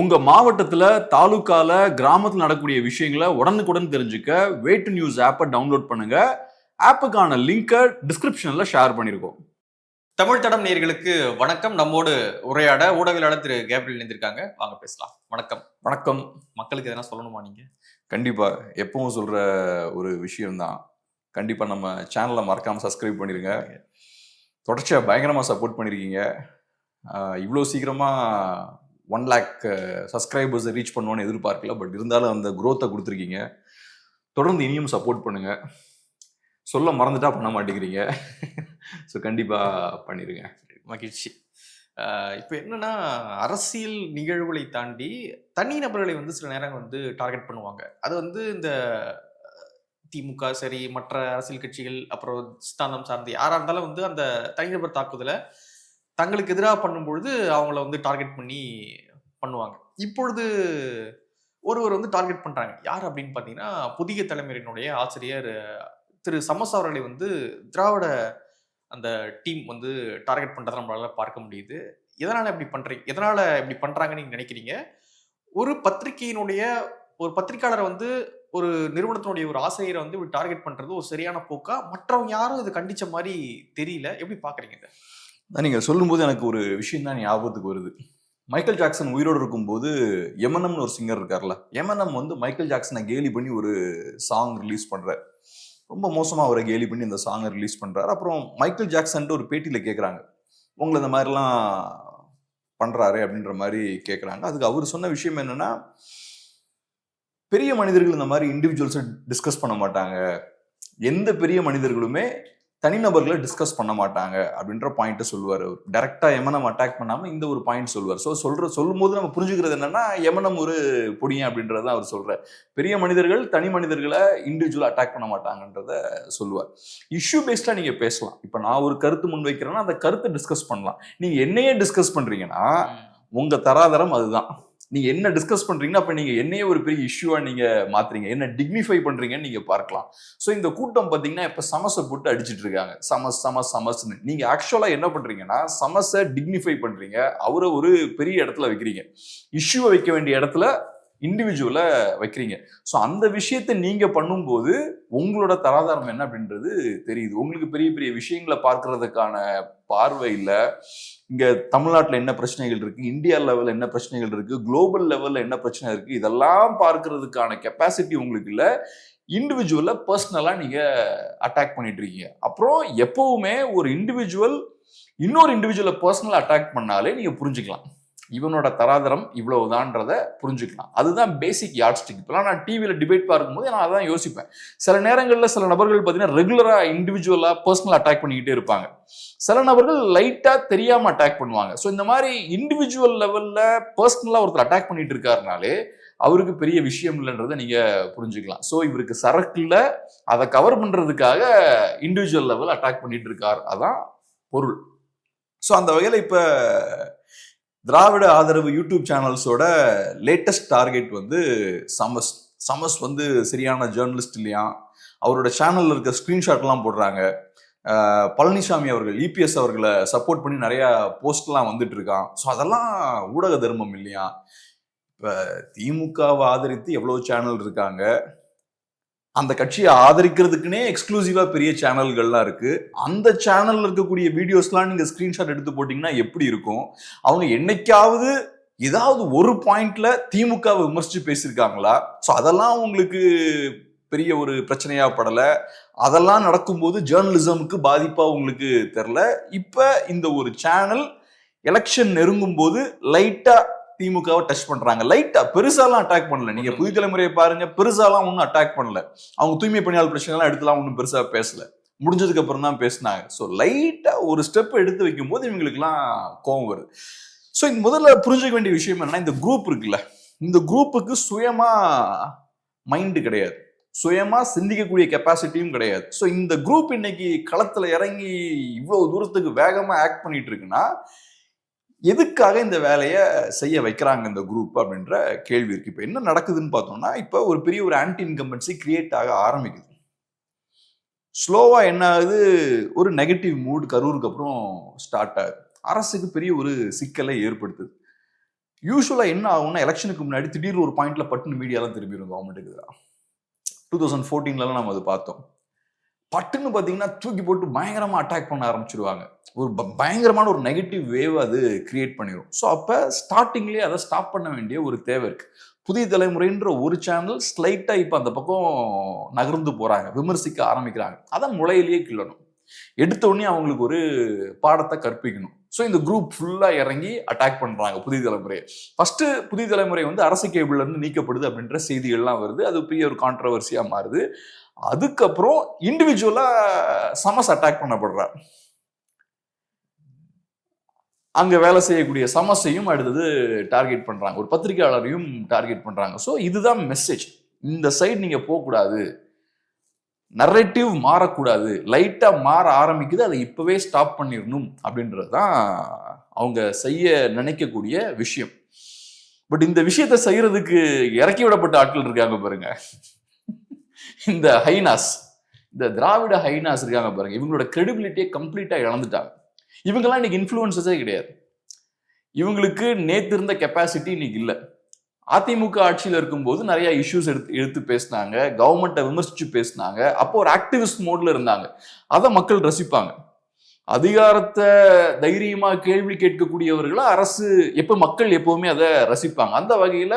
உங்க மாவட்டத்துல தாலுகால கிராமத்துல நடக்கக்கூடிய விஷயங்களை உடனுக்குடன் தெரிஞ்சுக்க வே டு நியூஸ் ஆப்பை டவுன்லோட் பண்ணுங்க. ஆப்புக்கான லிங்கை டிஸ்கிரிப்ஷன்ல ஷேர் பண்ணிருக்கோம். தமிழ் தடம் நேயர்களுக்கு வணக்கம். நம்மோடு உரையாட ஊடகவியலாளர் திரு கேப்ரியல் இணைந்திருக்காங்க. வாங்க பேசலாம். வணக்கம். வணக்கம். மக்களுக்கு எதனா சொல்லணுமா நீங்க? கண்டிப்பா எப்பவும் சொல்ற ஒரு விஷயம்தான். கண்டிப்பா நம்ம சேனலை மறக்காம சப்ஸ்கிரைப் பண்ணிருங்க. தொடர்ச்சியா பயங்கரமா சப்போர்ட் பண்ணிருக்கீங்க. இவ்வளோ சீக்கிரமா 1 lakh சப்ஸ்கிரைபர்ஸ் ரீச் பண்ணுவோன்னு எதிர்பார்க்கல. பட் இருந்தாலும் அந்த குரோத்தை கொடுத்துருக்கீங்க. தொடர்ந்து இனியும் சப்போர்ட் பண்ணுங்க. சொல்ல மறந்துட்டா பண்ண மாட்டேங்கிறீங்க. ஸோ கண்டிப்பா பண்ணிருங்க. மகிழ்ச்சி. இப்போ என்னன்னா, அரசியல் நிகழ்வுகளை தாண்டி தனி நபர்களை சில நேரம் டார்கெட் பண்ணுவாங்க. அது இந்த திமுக சரி, மற்ற அரசியல் கட்சிகள், அப்புறம் சித்தாந்தம் சார்ந்து யாரா இருந்தாலும் அந்த தனிநபர் தாக்குதலை தங்களுக்கு எதிராக பண்ணும்பொழுது அவங்கள டார்கெட் பண்ணி பண்ணுவாங்க. இப்பொழுது ஒருவர் டார்கெட் பண்றாங்க. யார் அப்படின்னு பார்த்தீங்கன்னா, புதிய தலைமுறையினுடைய ஆசிரியர் திரு சமஸ் அவர்களை திராவிட அந்த டீம் டார்கெட் பண்றதை நம்மளால பார்க்க முடியுது. எதனால இப்படி பண்றாங்கன்னு நீங்க நினைக்கிறீங்க? ஒரு பத்திரிகையினுடைய ஒரு பத்திரிகையாளரை ஒரு நிறுவனத்தினுடைய ஒரு ஆசிரியரை இப்படி டார்கெட் பண்றது ஒரு சரியான போக்கா? மற்றவங்க யாரும் இது கண்டிச்ச மாதிரி தெரியல. எப்படி பாக்குறீங்க இதை? நீங்க சொல்லும்போது எனக்கு ஒரு விஷயம் தான் ஞாபகத்துக்கு வருது. மைக்கேல் ஜாக்சன் உயிரோடு இருக்கும்போது எம்என்எம்னு ஒரு சிங்கர் இருக்கார்ல, எம்என்எம் மைக்கேல் ஜாக்சனை கேலி பண்ணி ஒரு சாங் ரிலீஸ் பண்றாரு. ரொம்ப மோசமா அவரை கேலி பண்ணி இந்த சாங்கை ரிலீஸ் பண்றாரு. அப்புறம் மைக்கேல் ஜாக்சன் ஒரு பேட்டியில கேட்குறாங்க, உங்களை இந்த மாதிரிலாம் பண்றாரு அப்படின்ற மாதிரி கேட்குறாங்க. அதுக்கு அவர் சொன்ன விஷயம் என்னன்னா, பெரிய மனிதர்கள் இந்த மாதிரி இண்டிவிஜுவல்ஸை டிஸ்கஸ் பண்ண மாட்டாங்க, எந்த பெரிய மனிதர்களுமே தனிநபர்களை டிஸ்கஸ் பண்ண மாட்டாங்க அப்படின்ற பாயிண்ட்டை சொல்லுவார். அவர் டைரக்டா எம்என்எம் அட்டாக் பண்ணாம இந்த ஒரு பாயிண்ட் சொல்லுவார். ஸோ சொல்லும் போது நம்ம புரிஞ்சுக்கிறது என்னன்னா, எம்என்எம் ஒரு பொடியன் அப்படின்றத அவர் சொல்றார். பெரிய மனிதர்கள் தனி மனிதர்களை இண்டிவிஜுவல் அட்டாக் பண்ண மாட்டாங்கன்றத சொல்லுவார். இஷ்யூ பேஸ்டா நீங்க பேசலாம். இப்ப நான் ஒரு கருத்து முன் வைக்கிறேன்னா அந்த கருத்தை டிஸ்கஸ் பண்ணலாம். நீங்க என்னையே டிஸ்கஸ் பண்றீங்கன்னா உங்க தராதரம் அதுதான். நீங்க என்ன டிஸ்கஸ் பண்றீங்கன்னா அப்ப நீங்க என்னையே ஒரு பெரிய இஷ்யூவா நீங்க மாத்துறீங்க, என்ன டிக்னிஃபை பண்றீங்கன்னு நீங்க பார்க்கலாம். ஸோ இந்த கூட்டம் பாத்தீங்கன்னா இப்ப சமஸை போட்டு அடிச்சிட்டு இருக்காங்க, சமஸ்னு. நீங்க ஆக்சுவலா என்ன பண்றீங்கன்னா சமஸை டிக்னிஃபை பண்றீங்க, அவரை ஒரு பெரிய இடத்துல வைக்கிறீங்க, இஷ்யூவை வைக்க வேண்டிய இடத்துல இண்டிவிஜுவலை வைக்கிறீங்க. ஸோ அந்த விஷயத்தை நீங்க பண்ணும்போது உங்களோட தராதாரம் என்ன அப்படின்றது தெரியுது. உங்களுக்கு பெரிய பெரிய விஷயங்களை பார்க்கறதுக்கான பார்வை இல்லை. இங்க தமிழ்நாட்டில் என்ன பிரச்சனைகள் இருக்கு, இந்தியா லெவலில் என்ன பிரச்சனைகள் இருக்கு, குளோபல் லெவலில் என்ன பிரச்சனை இருக்கு, இதெல்லாம் பார்க்கறதுக்கான கெப்பாசிட்டி உங்களுக்கு இல்லை. இண்டிவிஜுவலை பர்சனலா நீங்க அட்டாக் பண்ணிட்டு இருக்கீங்க. அப்புறம் எப்பவுமே ஒரு இண்டிவிஜுவல் இன்னொரு இண்டிவிஜுவலை பர்சனலா அட்டாக் பண்ணாலே நீங்க புரிஞ்சுக்கலாம் இவனோட தராதரம் இவ்வளவுதான்றத புரிஞ்சுக்கலாம். அதுதான் பேசிக் யார்ட்ஸ்டிக். இப்பெல்லாம் நான் டிவியில டிபேட் பார்க்கும்போது நான் அதான் யோசிப்பேன். சில நேரங்களில் சில நபர்கள் பார்த்தீங்கன்னா ரெகுலரா இண்டிவிஜுவலா பர்சனல் அட்டாக் பண்ணிக்கிட்டே இருப்பாங்க, சில நபர்கள் லைட்டா தெரியாம அட்டாக் பண்ணுவாங்க. ஸோ இந்த மாதிரி இண்டிவிஜுவல் லெவல்ல பர்சனலா ஒருத்தர் அட்டாக் பண்ணிட்டு இருக்காருனாலே அவருக்கு பெரிய விஷயம் இல்லைன்றதை நீங்க புரிஞ்சுக்கலாம். ஸோ இவருக்கு சரக்குல அதை கவர் பண்றதுக்காக இண்டிவிஜுவல் லெவல் அட்டாக் பண்ணிட்டு இருக்கார், அதான் பொருள். ஸோ அந்த வகையில் இப்ப திராவிட ஆதரவு யூடியூப் சேனல்ஸோட லேட்டஸ்ட் டார்கெட் சமஸ் சரியான ஜேர்னலிஸ்ட் இல்லையா, அவரோட சேனல்ல இருக்க ஸ்கிரீன்ஷாட்லாம் போடுறாங்க. பழனிசாமி அவர்கள் இபிஎஸ் அவர்களை சப்போர்ட் பண்ணி நிறைய போஸ்ட்லாம் வந்துட்டு இருக்கான். ஸோ அதெல்லாம் ஊடக தர்மம் இல்லையா? இப்ப திமுகவை ஆதரித்து எவ்வளவு சேனல் இருக்காங்க, அந்த கட்சியை ஆதரிக்கிறதுக்குன்னே எக்ஸ்க்ளூசிவா பெரிய சேனல்கள்லாம் இருக்கு. அந்த சேனல்ல இருக்கக்கூடிய வீடியோஸ்லாம் நீங்க ஸ்கிரீன்ஷாட் எடுத்து போட்டீங்கன்னா எப்படி இருக்கும்? அவங்க என்னைக்காவது ஏதாவது ஒரு பாயிண்ட்ல திமுகவை விமர்சிச்சு பேசியிருக்காங்களா? ஸோ அதெல்லாம் உங்களுக்கு பெரிய ஒரு பிரச்சனையா படல. அதெல்லாம் நடக்கும்போது ஜேர்னலிசமுக்கு பாதிப்பா உங்களுக்கு தெரியல. இப்ப இந்த ஒரு சேனல் எலெக்ஷன் நெருங்கும் போது லைட்டா திமுகவை டச் பண்றாங்க. லைட்டா, பெருசாலாம் அட்டாக் பண்ணல. நீங்க புதிய தலைமுறையை பாருங்க, பெருசாலாம் ஒன்னும் அட்டாக் பண்ணல. அவங்க தூய்மை பணியாளர் பிரச்சனை எல்லாம் எடுத்துலாம் ஒன்னும் பெருசா பேசல, முடிஞ்சதுக்கு அப்புறம் தான் பேசினாங்க. ஸோ லைட்டா ஒரு ஸ்டெப் எடுத்து வைக்கும் போது இவங்களுக்கு எல்லாம் கோவம் வருது. ஸோ முதல்ல புரிஞ்சுக்க வேண்டிய விஷயம் என்னன்னா, இந்த குரூப் இருக்குல்ல, இந்த குரூப்புக்கு சுயமா மைண்டு கிடையாது, சுயமா சிந்திக்கக்கூடிய கெப்பாசிட்டியும் கிடையாது. ஸோ இந்த குரூப் இன்னைக்கு களத்துல இறங்கி இவ்வளவு தூரத்துக்கு வேகமா ஆக்ட் பண்ணிட்டு இருக்குன்னா எதுக்காக இந்த வேலையை செய்ய வைக்கிறாங்க இந்த குரூப் அப்படின்ற கேள்வி இருக்கு. இப்ப என்ன நடக்குதுன்னு பார்த்தோம்னா, இப்ப ஒரு பெரிய ஒரு ஆன்டி இன்கம்பன்சி கிரியேட் ஆக ஆரம்பிக்குது. ஸ்லோவா என்ன ஆகுது, ஒரு நெகட்டிவ் மூட் கரூருக்கு அப்புறம் ஸ்டார்ட் ஆகுது. அரசுக்கு பெரிய ஒரு சிக்கலை ஏற்படுத்துது. யூஸ்வலா என்ன ஆகும்னா எலெக்ஷனுக்கு முன்னாடி திடீர்னு ஒரு பாயிண்ட்ல பட்டுன்னு மீடியாலாம் திரும்பிடும் கவர்மெண்ட்டுக்கு எதிராக. 2014 நம்ம அது பார்த்தோம். பட்டுன்னு பார்த்தீங்கன்னா தூக்கி போட்டு பயங்கரமா அட்டாக் பண்ண ஆரம்பிச்சிருவாங்க. ஒரு பயங்கரமான ஒரு நெகட்டிவ் வேவ் அது கிரியேட் பண்ணிடும். ஸோ அப்போ ஸ்டார்டிங்லேயே அதை ஸ்டாப் பண்ண வேண்டிய ஒரு தேவை இருக்கு. புதிய தலைமுறைன்ற ஒரு சேனல் ஸ்லைட்டா இப்போ அந்த பக்கம் நகர்ந்து போறாங்க, விமர்சிக்க ஆரம்பிக்கிறாங்க. அதான் முளையிலேயே கிள்ளணும். எடுத்த உடனே அவங்களுக்கு ஒரு பாடத்தை கற்பிக்கணும். ஸோ இந்த குரூப் ஃபுல்லா இறங்கி அட்டாக் பண்றாங்க புதிய தலைமுறையை. ஃபர்ஸ்ட் புதிய தலைமுறை வந்து அரசு கேபிள்ல இருந்து நீக்கப்படுது அப்படின்ற செய்திகள்லாம் வருது. அது பெரிய ஒரு கான்ட்ரவர்சியா மாறுது. அதுக்கப்புறம் இண்டிவிஜுவலா சமஸ் அட்டாக் பண்ணப்படுறார். அங்க வேலை செய்யக்கூடிய சமஸையும் அடுத்தது டார்கெட் பண்றாங்க, ஒரு பத்திரிகையாளரையும் டார்கெட் பண்றாங்க. ஸோ இதுதான் மெசேஜ். இந்த சைடு நீங்க போகக்கூடாது, நரேட்டிவ் மாறக்கூடாது, லைட்டா மாற ஆரம்பிக்குது, அதை இப்பவே ஸ்டாப் பண்ணிடணும் அப்படின்றதுதான் அவங்க செய்ய நினைக்கக்கூடிய விஷயம். பட் இந்த விஷயத்த செய்யறதுக்கு இறக்கி விடப்பட்ட ஆட்கள் இருக்காங்க பாருங்க, இந்த ஹைனாஸ், இந்த திராவிட ஹைனாஸ் இருக்காங்க பாருங்க, இவங்களோட கிரெடிபிலிட்டியை கம்ப்ளீட்டா இழந்துட்டாங்க. இவங்கெல்லாம் இன்னைக்கு இன்ஃப்ளூயன்சஸே கிடையாது. இவங்களுக்கு நேத்து இருந்த கெப்பாசிட்டி இன்னைக்கு இல்லை. அதிமுக ஆட்சியில் இருக்கும்போது நிறைய இஷ்யூஸ் எடுத்து பேசினாங்க, கவர்மெண்ட்டை விமர்சிச்சு பேசினாங்க. அப்போ ஒரு ஆக்டிவிஸ்ட் மோட்ல இருந்தாங்க, அதை மக்கள் ரசிப்பாங்க. அதிகாரத்தை தைரியமா கேள்வி கேட்கக்கூடியவர்களா அரசு மக்கள் எப்பவுமே அதை ரசிப்பாங்க. அந்த வகையில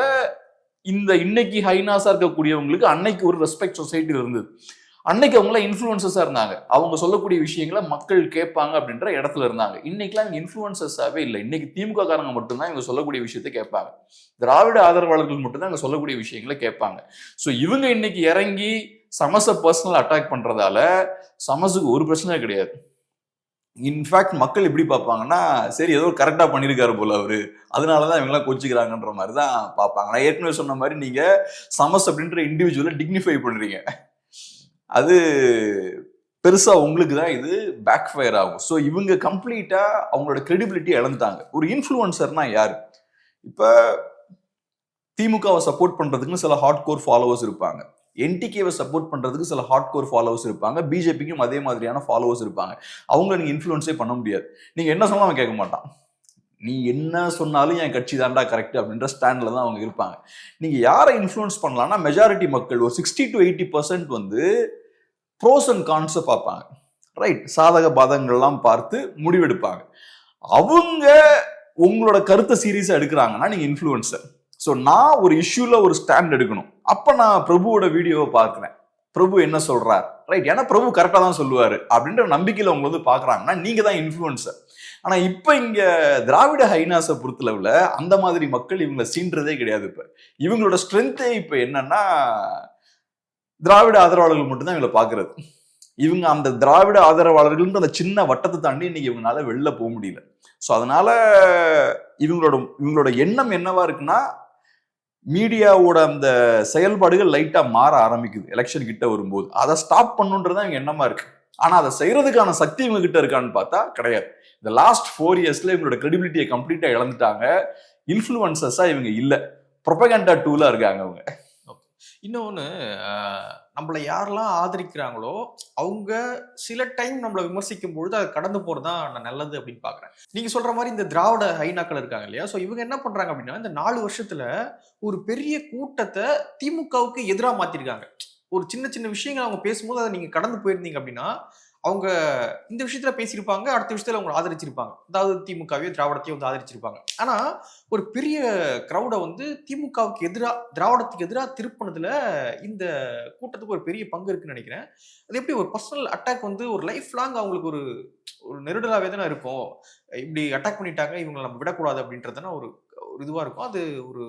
இந்த இன்னைக்கு ஹைனாஸா இருக்கக்கூடியவங்களுக்கு அன்னைக்கு ஒரு ரெஸ்பெக்ட் சொசைட்டில இருந்தது. அன்னைக்கு அவங்கள இன்ஃப்ளூயன்சஸா இருந்தாங்க, அவங்க சொல்லக்கூடிய விஷயங்களை மக்கள் கேட்பாங்க அப்படின்ற இடத்துல இருந்தாங்க. இன்னைக்குலாம் இவங்க இன்ஃப்ளூயன்சஸாவே இல்லை. இன்னைக்கு திமுக காரங்க மட்டும்தான் இவங்க சொல்லக்கூடிய விஷயத்தை கேட்பாங்க, திராவிட ஆதரவாளர்கள் மட்டும்தான் இவங்க சொல்லக்கூடிய விஷயங்களை கேட்பாங்க. ஸோ இவங்க இன்னைக்கு இறங்கி சமஸை பர்சனல் அட்டாக் பண்றதால சமஸுக்கு ஒரு பிரச்சனை கிடையாது. இன்ஃபேக்ட் மக்கள் எப்படி பார்ப்பாங்கன்னா, சரி ஏதோ கரெக்டா பண்ணியிருக்காரு போல அவரு, அதனாலதான் இவங்கெல்லாம் கோச்சிக்கிறாங்கன்ற மாதிரி தான் பார்ப்பாங்க. நான் ஏற்கனவே சொன்ன மாதிரி நீங்க சமஸ் அப்படின்ற இண்டிவிஜுவலை டிக்னிஃபை பண்றீங்க, அது பெருசா உங்களுக்கு தான் இது பேக் ஃபயர் ஆகும். ஸோ இவங்க கம்ப்ளீட்டா அவங்களோட கிரெடிபிலிட்டி இழந்துட்டாங்க. ஒரு இன்ஃப்ளூயன்சர்னா யாரு? இப்ப திமுகவை சப்போர்ட் பண்றதுக்குன்னு சில ஹார்ட் கோர் ஃபாலோவர்ஸ் இருப்பாங்க, என்டிகேவை சப்போர்ட் பண்றதுக்கு சில ஹார்ட் கோர் ஃபாலோவர்ஸ் இருப்பாங்க, பிஜேபிக்கும் அதே மாதிரியான ஃபாலோவர்ஸ் இருப்பாங்க. அவங்கள நீங்க இன்ஃப்ளூயன்ஸே பண்ண முடியாது. நீங்க என்ன சொன்னாலும் அவன் கேட்க மாட்டான். நீ என்ன சொன்னாலும் என் கட்சி தாண்டா கரெக்ட் அப்படின்ற ஸ்டாண்ட்ல தான் அவங்க இருப்பாங்க. நீங்க யாரை இன்ஃப்ளூயன்ஸ் பண்ணலாம்னா, மெஜாரிட்டி மக்கள் ஒரு 60 to 80% வந்து ப்ரோஸ் அண்ட் கான்ஸை பார்ப்பாங்க, ரைட், சாதக பாதகங்கள்லாம் பார்த்து முடிவெடுப்பாங்க. அவங்க உங்களோட கருத்தை சீரியஸா எடுக்கிறாங்கன்னா நீங்க இன்ஃப்ளூயன்சர். ஸோ நான் ஒரு இஷ்யூல ஒரு ஸ்டாண்ட் எடுக்கணும், அப்ப நான் பிரபுவோட வீடியோவை பார்க்கிறேன், பிரபு என்ன சொல்றார், ரைட், ஏன்னா பிரபு கரெக்டா தான் சொல்லுவாரு அப்படின்ற நம்பிக்கையில அவங்க வந்து பாக்குறாங்கன்னா நீங்க தான் இன்ஃப்ளூயன்சர். ஆனா இப்ப இங்க திராவிட ஹைனாஸை பொறுத்தளவுல அந்த மாதிரி மக்கள் இவங்களை சீன்றதே கிடையாது. இப்ப இவங்களோட ஸ்ட்ரென்த்தே இப்ப என்னன்னா, திராவிட ஆதரவாளர்கள் மட்டும்தான் இவங்களை பாக்குறது. இவங்க அந்த திராவிட ஆதரவாளர்கள் அந்த சின்ன வட்டத்தை தாண்டி இன்னைக்கு இவங்களால வெளில போக முடியல. ஸோ அதனால இவங்களோட எண்ணம் என்னவா இருக்குன்னா, மீடியாவோட அந்த செயல்பாடுகள் லைட்டா மாற ஆரம்பிக்குது எலெக்ஷன் கிட்ட வரும்போது, அதை ஸ்டாப் பண்ணுன்றதான் இவங்க எண்ணமா இருக்கு. ஆனா அதை செய்யறதுக்கான சக்தி இவங்க கிட்ட இருக்கான்னு பார்த்தா கிடையாது. இந்த லாஸ்ட் 4 yearsல இவங்களோட கிரெடிபிலிட்டியை கம்ப்ளீட்டா இழந்துட்டாங்க. இன்ஃப்ளூயன்சஸா இவங்க இல்ல, ப்ரொபகண்டா டூலா இருக்காங்க அவங்க. இன்னொன்று, நம்மளை யாரெல்லாம் ஆதரிக்கிறாங்களோ அவங்க சில டைம் நம்மளை விமர்சிக்கும் பொழுது அது கடந்து போகிறது தான் நான் நல்லது அப்படின்னு பார்க்குறேன். நீங்கள் சொல்கிற மாதிரி இந்த திராவிட ஹைனாக்கள் இருக்காங்க இல்லையா, ஸோ இவங்க என்ன பண்ணுறாங்க அப்படின்னா, இந்த 4 வருஷத்தில் ஒரு பெரிய கூட்டத்தை திமுகவுக்கு எதிராக மாற்றிருக்காங்க. ஒரு சின்ன சின்ன விஷயங்கள் அவங்க பேசும்போது அதை நீங்கள் கடந்து போயிருந்தீங்க அப்படின்னா அவங்க இந்த விஷயத்துல பேசியிருப்பாங்க, அடுத்த விஷயத்துல அவங்க ஆதரிச்சிருப்பாங்க, அதாவது திமுகவையோ திராவிடத்தையோ வந்து ஆதரிச்சிருப்பாங்க. ஆனா ஒரு பெரிய கிரௌடை வந்து திமுகவுக்கு எதிராக, திராவிடத்துக்கு எதிராக திருப்பினதுல இந்த கூட்டத்துக்கு ஒரு பெரிய பங்கு இருக்குன்னு நினைக்கிறேன். அது எப்படி ஒரு பர்சனல் அட்டாக் வந்து ஒரு லைஃப் லாங் அவங்களுக்கு ஒரு ஒரு நெருடலாவே தானே இருக்கும். இப்படி அட்டாக் பண்ணிட்டாங்க, இவங்களை நம்ம விடக்கூடாது அப்படின்றதுனா ஒரு இதுவா இருக்கும். அது ஒரு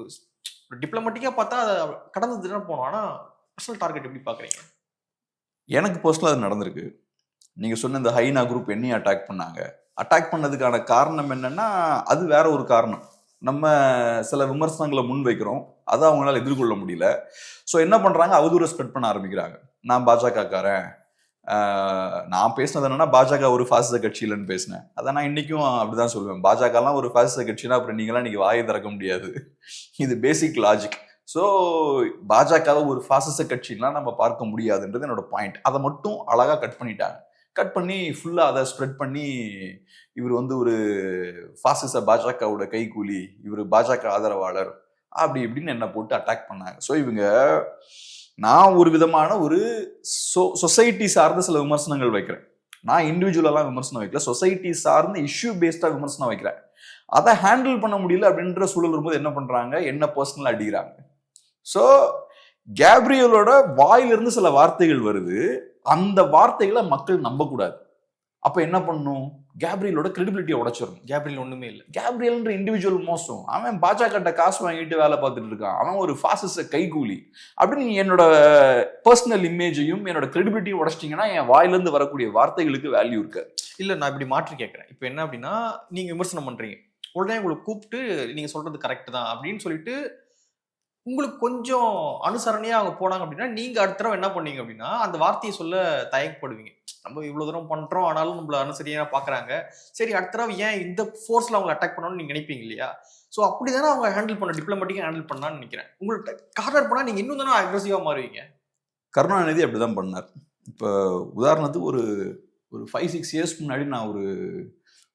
டிப்ளமேட்டிக்கா பார்த்தா அதை கடந்து தானே போனோம். ஆனா பர்சனல் டார்கெட் எப்படி பாக்குறீங்க? எனக்கு பர்சனலா அது நடந்திருக்கு. நீங்க சொன்ன இந்த ஹைனா குரூப் என்னையும் அட்டாக் பண்ணாங்க. அட்டாக் பண்ணதுக்கான காரணம் என்னன்னா, அது வேற ஒரு காரணம். நம்ம சில விமர்சனங்களை முன் வைக்கிறோம், அதை அவங்களால எதிர்கொள்ள முடியல. ஸோ என்ன பண்றாங்க, அவதூறு ஸ்ப்ரெட் பண்ண ஆரம்பிக்கிறாங்க. நான் பாஜகக்காரன், நான் பேசினது என்னன்னா பாஜக ஒரு பாசிச கட்சி இல்லைன்னு பேசினேன். அதை நான் இன்னைக்கும் அப்படிதான் சொல்லுவேன். பாஜகலாம் ஒரு பாசிச கட்சினா அப்புறம் நீங்களாம் இன்னைக்கு வாயை திறக்க முடியாது. இது பேசிக் லாஜிக். ஸோ பாஜகவை ஒரு பாசிச கட்சிலாம் நம்ம பார்க்க முடியாதுன்றது என்னோட பாயிண்ட். அதை மட்டும் அழகா கட் பண்ணிட்டாங்க. கட் பண்ணி ஃபுல்லாக அதை ஸ்ப்ரெட் பண்ணி இவர் வந்து ஒரு பாசிச பாஜகவோட கைகூலி, இவர் பாஜக ஆதரவாளர் அப்படி இப்படின்னு என்ன போட்டு அட்டாக் பண்ணாங்க. ஸோ இவங்க நான் ஒரு விதமான ஒரு சொசைட்டி சார்ந்த சில விமர்சனங்கள் வைக்கிறேன். நான் இண்டிவிஜுவலாலாம் விமர்சனம் வைக்கல, சொசைட்டி சார்ந்த இஷ்யூ பேஸ்டா விமர்சனம் வைக்கிறேன். அதை ஹேண்டில் பண்ண முடியல அப்படின்ற சூழல் வரும்போது என்ன பண்றாங்க, என்ன பர்சனலா அடிக்கிறாங்க. ஸோ கேப்ரியலோட வாயிலிருந்து சில வார்த்தைகள் வருது, அந்த வார்த்தைகளை மக்கள் நம்பக்கூடாது. அப்ப என்ன பண்ணும், கேப்ரியலோட கிரெடிபிலிட்டியை உடைச்சிடணும். கேப்ரியல் ஒண்ணுமே இல்லை. கேப்ரியல்ன்ற இண்டிவிஜுவல் மோசம், அவன் பாஜக காசு வாங்கிட்டு வேலை பார்த்துட்டு இருக்கான், அவன் ஒரு பாசிச கைகூலி அப்படின்னு நீங்க என்னோட பர்சனல் இமேஜையும் என்னோட கிரெடிபிலிட்டியும் உடைச்சிட்டீங்கன்னா என் வாயிலிருந்து வரக்கூடிய வார்த்தைகளுக்கு வேல்யூ இருக்கு. இல்ல, நான் இப்படி மாற்றி கேட்கறேன். இப்போ என்ன அப்படின்னா, நீங்க விமர்சனம் பண்றீங்க, உடனே உங்களுக்கு கூப்பிட்டு நீங்க சொல்றது கரெக்ட் தான் அப்படின்னு சொல்லிட்டு உங்களுக்கு கொஞ்சம் அனுசரணையா அவங்க போனாங்க அப்படின்னா, நீங்க அடுத்த தடவை என்ன பண்ணீங்க அப்படின்னா, அந்த வார்த்தையை சொல்ல தயக்கப்படுவீங்க. நம்ம இவ்வளவு தூரம் பண்றோம், ஆனாலும் நம்மள அனுசரியா பாக்குறாங்க, சரி அடுத்த தடவை ஏன் இந்த ஃபோர்ஸ்ல அவங்க அட்டாக் பண்ணணும்னு நீங்க நினைப்பீங்க இல்லையா? ஸோ அப்படிதானே அவங்க ஹேண்டில் பண்ண, டிப்ளமேட்டிக்கா ஹேண்டில் பண்ணான்னு நினைக்கிறேன். உங்கள்கிட்ட கார்னர் பண்ணா நீங்க இன்னும் தானே அக்ரெசிவா மாறுவீங்க. கருணாநிதி அப்படிதான் பண்ணார். இப்போ உதாரணத்துக்கு ஒரு 5-6 இயர்ஸ் முன்னாடி நான்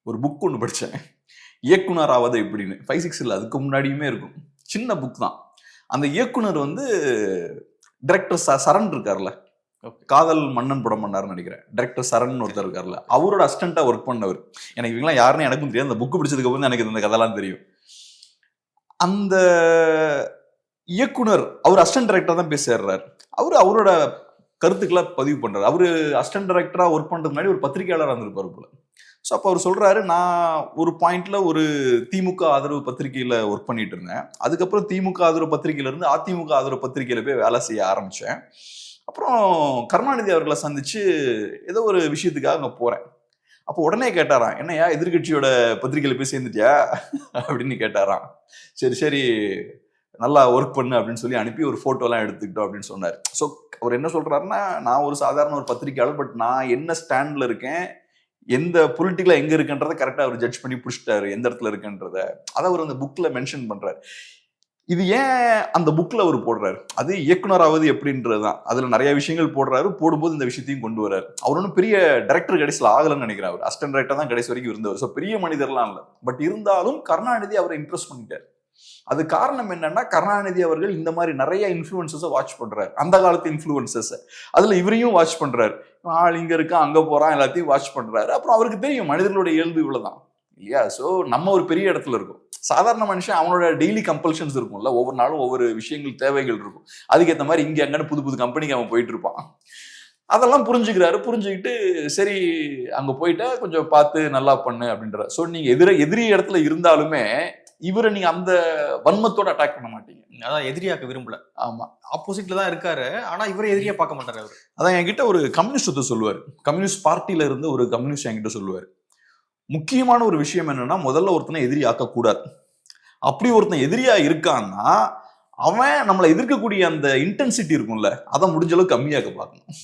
ஒரு புக் ஒன்று படித்தேன், இயக்குனர் ஆவது எப்படின்னு. 5-6 இல்லை, அதுக்கு முன்னாடியுமே இருக்கும், சின்ன புக் தான். அந்த இயக்குனர் வந்து டைரக்டர் சரண் இருக்கார்ல, காதல் மன்னன் படம் பண்ணாருன்னு நினைக்கிறேன், டைரக்டர் சரண் ஒருத்தர் இருக்கார்ல, அவரோட அசிஸ்டண்டா ஒர்க் பண்ணவர். எனக்கு இவங்களாம் யாருன்னு எனக்கும் தெரியாது, அந்த புக்கு பிடிச்சதுக்கு அப்புறம் எனக்கு இந்த கதையெல்லாம் தெரியும். அந்த இயக்குனர் அவர் அசிஸ்டன்ட் டைரக்டர் தான் போய் சேர்றாரு. அவரோட கருத்துக்களை பதிவு பண்றாரு. அவரு அசிஸ்டன்ட் டைரக்டரா ஒர்க் பண்றதுக்கு முன்னாடி ஒரு பத்திரிகையாளராக இருந்திருப்பாரு போல. ஸோ அப்போ அவர் சொல்றாரு, நான் ஒரு பாயிண்ட்ல ஒரு திமுக ஆதரவு பத்திரிகையில ஒர்க் பண்ணிட்டு இருந்தேன், அதுக்கப்புறம் திமுக ஆதரவு பத்திரிகையில இருந்து அதிமுக ஆதரவு பத்திரிகையில போய் வேலை செய்ய ஆரம்பிச்சேன். அப்புறம் கருணாநிதி அவர்களை சந்திச்சு ஏதோ ஒரு விஷயத்துக்காக அங்க போறேன். அப்போ உடனே கேட்டாராம், என்னையா எதிர்கட்சியோட பத்திரிகையில போய் சேர்ந்துட்டியா அப்படின்னு கேட்டாராம். சரி சரி நல்லா ஒர்க் பண்ணு அப்படின்னு சொல்லி அனுப்பி ஒரு போட்டோலாம் எடுத்துக்கிட்டோம் அப்படின்னு சொன்னார். ஸோ அவர் என்ன சொல்றாருன்னா, நான் ஒரு சாதாரண ஒரு பத்திரிகையாளர், பட் நான் என்ன ஸ்டாண்ட்ல இருக்கேன், எந்த பொலிட்டிக்கலா எங்க இருக்குன்றதை கரெக்டா அவர் ஜட்ஜ் பண்ணி பிடிச்சிட்டாரு, எந்த இடத்துல இருக்குன்றத. அதை அவர் அந்த புக்ல மென்ஷன் பண்றாரு. இது ஏன் அந்த புக்ல அவர் போடுறாரு, அது இயக்குனராவது எப்படின்றதுதான். அதுல நிறைய விஷயங்கள் போடுறாரு, போடும்போது இந்த விஷயத்தையும் கொண்டு வர்றாரு. அவர் ஒன்றும் பெரிய டைரக்டர் கடைசியில் ஆகலன்னு நினைக்கிறார், அவர் அசிஸ்டன்ட் டைரக்டர் தான் கடைசி வரைக்கும் இருந்தவர். ஸோ பெரிய மனிதர்லாம் இல்லை, பட் இருந்தாலும் கருணாநிதி அவரை இம்ப்ரெஸ் பண்ணிட்டார். அது காரணம் என்னன்னா, கருணாநிதி அவர்கள் இந்த மாதிரி நிறைய இன்ஃப்ளூயன்சஸை வாட்ச் பண்றாரு, அந்த காலத்து இன்ஃப்ளூயன்சஸ். அதுல இவரையும் வாட்ச் பண்றாரு, ஆள் இங்க இருக்கான் அங்க போறான் எல்லாத்தையும் வாட்ச் பண்றாரு. அப்புறம் அவருக்கு தெரியும் மனிதர்களுடைய இயல்பு இவ்வளவுதான் இல்லையா. ஸோ நம்ம ஒரு பெரிய இடத்துல இருக்கும், சாதாரண மனுஷன் அவனோட டெய்லி கம்பல்ஷன்ஸ் இருக்கும்ல, ஒவ்வொரு நாளும் ஒவ்வொரு விஷயங்கள் தேவைகள் இருக்கும், அதுக்கேற்ற மாதிரி இங்க அங்கன்னு புது புது கம்பெனிக்கு அவன் போயிட்டு இருப்பான். அதெல்லாம் புரிஞ்சுக்கிறாரு. புரிஞ்சுக்கிட்டு சரி அங்க போயிட்டா கொஞ்சம் பார்த்து நல்லா பண்ணு அப்படின்ற. ஸோ நீங்க எதிரி இடத்துல இருந்தாலுமே இவரை நீங்க அந்த வன்மத்தோட அட்டாக் பண்ண மாட்டீங்க. அதான் எதிரியாக்க விரும்பல. ஆமா, ஆப்போசிட்ல தான் இருக்காரு, ஆனா இவரை எதிரியா பார்க்க மாட்டாரு அவரு. அதான் என்கிட்ட ஒரு கம்யூனிஸ்ட் சொல்லுவார், கம்யூனிஸ்ட் பார்ட்டியில இருந்து ஒரு கம்யூனிஸ்ட் என்கிட்ட சொல்லுவார், முக்கியமான ஒரு விஷயம் என்னன்னா, முதல்ல ஒருத்தனை எதிரி ஆக்க கூடாது. அப்படி ஒருத்தன் எதிரியா இருக்கான்னா அவன் நம்மளை எதிர்க்கக்கூடிய அந்த இன்டென்சிட்டி இருக்கும்ல, அதை முடிஞ்ச அளவுக்கு கம்மியாக்க பார்க்கணும்,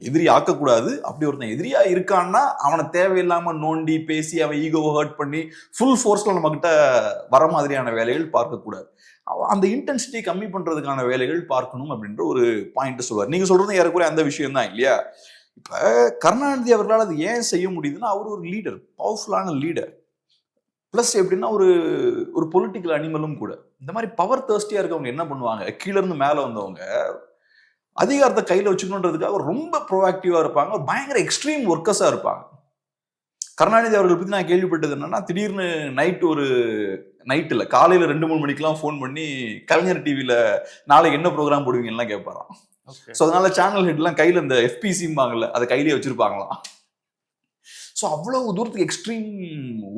எதிரி ஆக்கக்கூடாது. அப்படி ஒருத்தன் எதிரியா இருக்கான்னா அவனை தேவையில்லாம நோண்டி பேசி அவன் ஈகோவை ஹர்ட் பண்ணி ஃபுல் ஃபோர்ஸ்ல நம்ம கிட்ட வர மாதிரியான வேலைகள் பார்க்கக்கூடாது. அந்த இன்டென்சிட்டி கம்மி பண்றதுக்கான வேலைகள் பார்க்கணும் அப்படின்ற ஒரு பாயிண்ட் சொல்லுவார். நீங்க சொல்றது ஏறக்குறைய அந்த விஷயம் தான் இல்லையா. இப்ப கருணாநிதி அவர்களால் அது ஏன் செய்ய முடியுதுன்னா, அவர் ஒரு லீடர், பவர்ஃபுல்லான லீடர், பிளஸ் எப்படின்னா ஒரு பொலிட்டிக்கல் அனிமலும் கூட. இந்த மாதிரி பவர் தேர்ஸ்டியா இருக்கவங்க என்ன பண்ணுவாங்க, கீழே இருந்து மேல வந்தவங்க அதிகாரத்தை கையில வச்சுக்கணுன்றதுக்காக ரொம்ப ப்ரோஆக்டிவா இருப்பாங்க, பயங்கர எக்ஸ்ட்ரீம் ஒர்க்கர்ஸா இருப்பாங்க. கருணாநிதி அவர்கள் பத்தி நான் கேள்விப்பட்டது என்னன்னா, திடீர்னு நைட் இல்ல காலையில 2-3 மணிக்கெல்லாம் ஃபோன் பண்ணி கலைஞர் டிவில நாளைக்கு என்ன ப்ரோக்ராம் போடுவீங்கலாம் கேட்பாராம். ஸோ அதனால சேனல் ஹெட்லாம் கையில இந்த FPCம்பாங்கல்ல அதை கையிலேயே வச்சிருப்பாங்களாம். ஸோ அவ்வளவு தூரத்துக்கு எக்ஸ்ட்ரீம்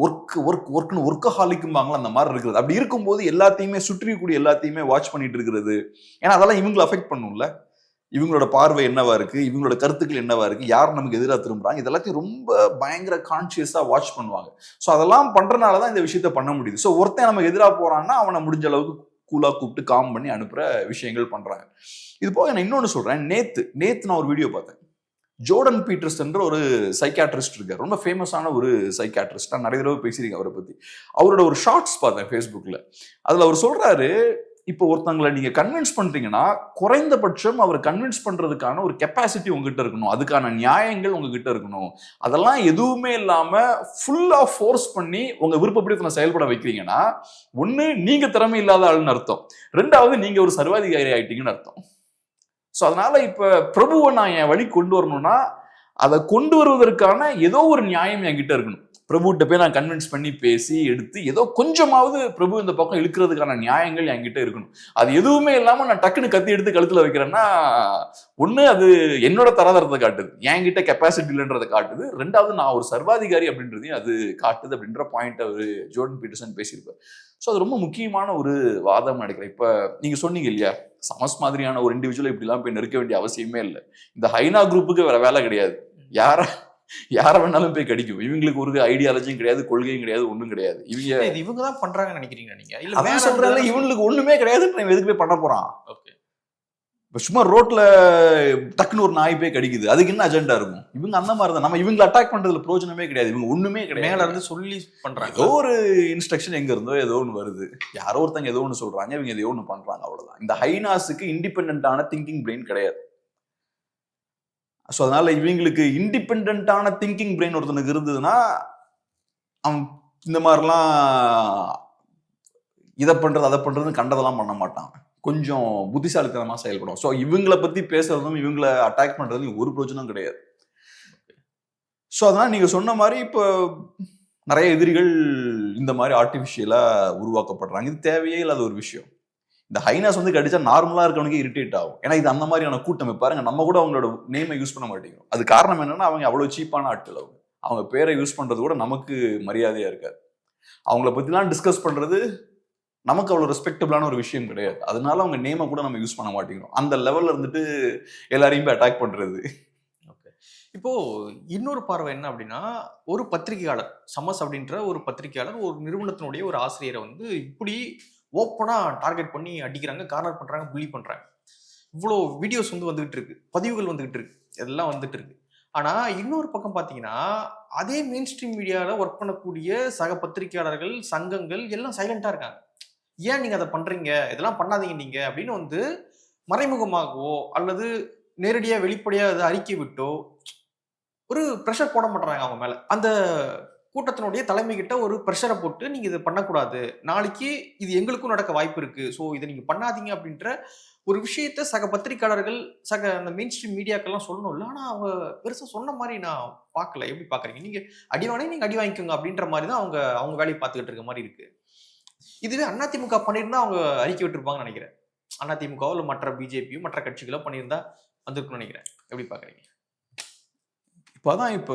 ஒர்க்னு ஒர்க்கஹாலிக்கும்பாங்களா, அந்த மாதிரி இருக்கிறது. அப்படி இருக்கும்போது எல்லாத்தையுமே சுற்றி எல்லாத்தையுமே வாட்ச் பண்ணிட்டு இருக்கிறது, ஏன்னா அதெல்லாம் இவங்களை அஃபெக்ட் பண்ணும்ல. இவங்களோட பார்வை என்னவா இருக்கு, இவங்களோட கருத்துக்கள் என்னவா இருக்கு, யார் நமக்கு எதிராக திரும்புறாங்க, இதெல்லாத்தையும் ரொம்ப பயங்கர கான்சியஸா வாட்ச் பண்ணுவாங்க. ஸோ அதெல்லாம் பண்றதுனாலதான் இந்த விஷயத்த பண்ண முடியுது. ஸோ ஒருத்தன் நமக்கு எதிராக போறான்னா அவனை முடிஞ்ச அளவுக்கு கூலா கூப்பிட்டு காம் பண்ணி அனுப்புற விஷயங்கள் பண்றாங்க. இது போக நான் இன்னொன்னு சொல்றேன், நேத்து நான் ஒரு வீடியோ பார்த்தேன். ஜோர்டன் பீட்டர்ஸ்ன்ற ஒரு சைக்காட்ரிஸ்ட் இருக்கார், ரொம்ப ஃபேமஸான ஒரு சைக்காட்ரிஸ்ட், நான் நிறைய தடவை பேசியிருக்கேன் அவரை பத்தி. அவரோட ஒரு ஷார்ட்ஸ் பார்த்தேன் ஃபேஸ்புக்ல. அதுல அவர் சொல்றாரு, இப்போ ஒருத்தங்களை நீங்க கன்வின்ஸ் பண்றீங்கன்னா குறைந்தபட்சம் அவரை கன்வின்ஸ் பண்றதுக்கான ஒரு கெப்பாசிட்டி உங்ககிட்ட இருக்கணும், அதுக்கான நியாயங்கள் உங்ககிட்ட இருக்கணும். அதெல்லாம் எதுவுமே இல்லாம ஃபுல்லா ஃபோர்ஸ் பண்ணி உங்க விருப்பப்படி செயல்பட வைக்கிறீங்கன்னா ஒண்ணு நீங்க திறமை இல்லாத ஆளுன்னு அர்த்தம், ரெண்டாவது நீங்க ஒரு சர்வாதிகாரி ஆயிட்டீங்கன்னு அர்த்தம். ஸோ அதனால இப்ப பிரபுவை நான் என் வழி கொண்டு வரணும்னா அதை கொண்டு வருவதற்கான ஏதோ ஒரு நியாயம் என்கிட்ட இருக்கணும். பிரபுகிட்ட போய் நான் கன்வின்ஸ் பண்ணி பேசி எடுத்து ஏதோ கொஞ்சமாவது பிரபு இந்த பக்கம் இழுக்கிறதுக்கான நியாயங்கள் என்கிட்ட இருக்கணும். அது எதுவுமே இல்லாம நான் டக்குன்னு கத்தி எடுத்து கழுத்துல வைக்கிறேன்னா ஒண்ணு அது என்னோட தராதரத்தை காட்டுது, என்கிட்ட கெப்பாசிட்டி இல்லைன்றதை காட்டுது, ரெண்டாவது நான் ஒரு சர்வாதிகாரி அப்படின்றதையும் அது காட்டுது அப்படின்ற பாயிண்ட் அவரு ஜோர்டன் பீட்டர்சன் பேசியிருப்பார். ஸோ அது ரொம்ப முக்கியமான ஒரு வாதம் நினைக்கிறேன். இப்ப நீங்க சொன்னீங்க இல்லையா, சமஸ் மாதிரியான ஒரு இண்டிவிஜுவல் இப்படிலாம் போய் நெருக்க வேண்டிய அவசியமே இல்லை. இந்த ஹைனா குரூப்புக்கு வேற வேலை கிடையாது, யார வேணாலும் போய் கடிக்கும். இவங்களுக்கு ஒரு ஐடியாலஜியும் கிடையாது, கொள்கையும் கிடையாது, ஒண்ணும் கிடையாது. இவங்க தான் பண்றாங்கன்னு நினைக்கிறீங்க நீங்க? இல்ல அதான் சொல்றாங்க, இவங்களுக்கு ஒண்ணுமே கிடையாது, எதுக்கு போய் பண்ண போறான்? ஓகே, சும்மா ரோட்ல டக்குன்னு ஒரு நாய் போய் கடிக்குது, அதுக்கு என்ன அஜெண்டா இருக்கும்? இவங்க அந்த மாதிரி தான். நம்ம இவங்களை அட்டாக் பண்றதுல பிரயோஜனமே கிடையாது, இவங்க ஒண்ணுமே கிடையாது. மேல இருந்து சொல்லி பண்றாங்க, ஏதோ ஒரு இன்ஸ்ட்ரக்ஷன் எங்க இருந்தோ ஏதோ ஒன்று வருது, யாரோ ஒருத்தங்க ஏதோ ஒன்று சொல்றாங்க, இவங்க ஏதோ ஒன்று பண்றாங்க, அவ்வளவுதான். இந்த ஹைனாஸுக்கு இண்டிபெண்டான திங்கிங் பிரெயின் கிடையாது. ஸோ அதனால இவங்களுக்கு இண்டிபெண்டான திங்கிங் பிரெயின் ஒருத்தனுக்கு இருந்ததுன்னா அவன் இந்த மாதிரிலாம் இதை பண்றது அதை பண்றதுன்னு கண்டதெல்லாம் பண்ண மாட்டான், கொஞ்சம் புத்திசாலித்தனமா செயல்படும். ஸோ இவங்களை பத்தி பேசுறதும் இவங்களை அட்டாக் பண்றதும் ஒரு பிரயோஜனம் கிடையாது. ஸோ அதனால நீங்க சொன்ன மாதிரி இப்போ நிறைய எதிரிகள் இந்த மாதிரி ஆர்டிஃபிஷியலா உருவாக்கப்படுறாங்க. இது தேவையே இல்லாத ஒரு விஷயம். இந்த ஹைனாஸ் கடிச்சா நார்மலா இருக்கவனுக்கு இரிட்டேட் ஆகும். ஏன்னா இது அந்த மாதிரியான கூட்டம். பாருங்க, நம்ம கூட அவங்களோட நேமை யூஸ் பண்ண மாட்டேங்கிறோம். அது காரணம் என்னன்னா அவங்க அவ்வளவு சீப்பான ஆட்கள். அவங்க பேரை யூஸ் பண்றது கூட நமக்கு மரியாதையா இருக்காது. அவங்கள பத்திலாம் டிஸ்கஸ் பண்றது நமக்கு அவ்வளவு ரெஸ்பெக்டபிளான ஒரு விஷயம் கிடையாது. அதனால அவங்க நேமை கூட நம்ம யூஸ் பண்ண மாட்டேங்கிறோம். அந்த லெவல்ல இருந்துட்டு எல்லாரையும் போய் அட்டாக் பண்றது. இப்போ இன்னொரு பார்வை என்ன அப்படின்னா, ஒரு பத்திரிகையாளர், சமஸ் அப்படின்ற ஒரு பத்திரிகையாளர் ஒரு நிறுவனத்தினுடைய ஒரு ஆசிரியரை இப்படி ஓப்பனா டார்கெட் பண்ணி அடிக்கிறாங்க, கார்னர் பண்றாங்க, புள்ளி பண்றாங்க. இவ்வளோ வீடியோஸ் வந்துகிட்டு இருக்கு, பதிவுகள் வந்துகிட்டு இருக்கு, இதெல்லாம் வந்துட்டு இருக்கு. ஆனா இன்னொரு பக்கம் பாத்தீங்கன்னா அதே மெயின் ஸ்ட்ரீம் மீடியால ஒர்க் பண்ணக்கூடிய சக பத்திரிகையாளர்கள், சங்கங்கள் எல்லாம் சைலண்டா இருக்காங்க. ஏன் நீங்க அதை பண்றீங்க, இதெல்லாம் பண்ணாதீங்க நீங்க அப்படின்னு மறைமுகமாகவோ அல்லது நேரடியா வெளிப்படையா அதை அறிக்கை விட்டோ ஒரு ப்ரெஷர் போட மாட்டாங்க அவங்க மேல. அந்த கூட்டத்தினுடைய தலைமை கிட்ட ஒரு ப்ரெஷரை போட்டு நீங்க இதை பண்ணக்கூடாது, நாளைக்கு இது எங்களுக்கும் நடக்க வாய்ப்பு இருக்கு, ஸோ இதை நீங்க பண்ணாதீங்க அப்படின்ற ஒரு விஷயத்த சக பத்திரிகையாளர்கள், சக அந்த மெயின் ஸ்ட்ரீம் மீடியாக்கெல்லாம் சொல்லணும்ல. ஆனா அவங்க பெருசா சொன்ன மாதிரி நான் பார்க்கல. எப்படி பாக்குறீங்க நீங்க? அடிவானே நீங்க அடி வாங்கிக்கோங்க அப்படின்ற மாதிரி தான் அவங்க வேலையை பார்த்துக்கிட்டு இருக்க மாதிரி இருக்கு. இதுவே அதிமுக பண்ணியிருந்தா அவங்க அறிக்கை விட்டுருப்பாங்கன்னு நினைக்கிறேன். அதிமுகவோ இல்லை மற்ற பிஜேபியோ மற்ற கட்சிகளோ பண்ணியிருந்தா வந்திருக்குன்னு நினைக்கிறேன். எப்படி பாக்குறீங்க? இப்பதான் இப்ப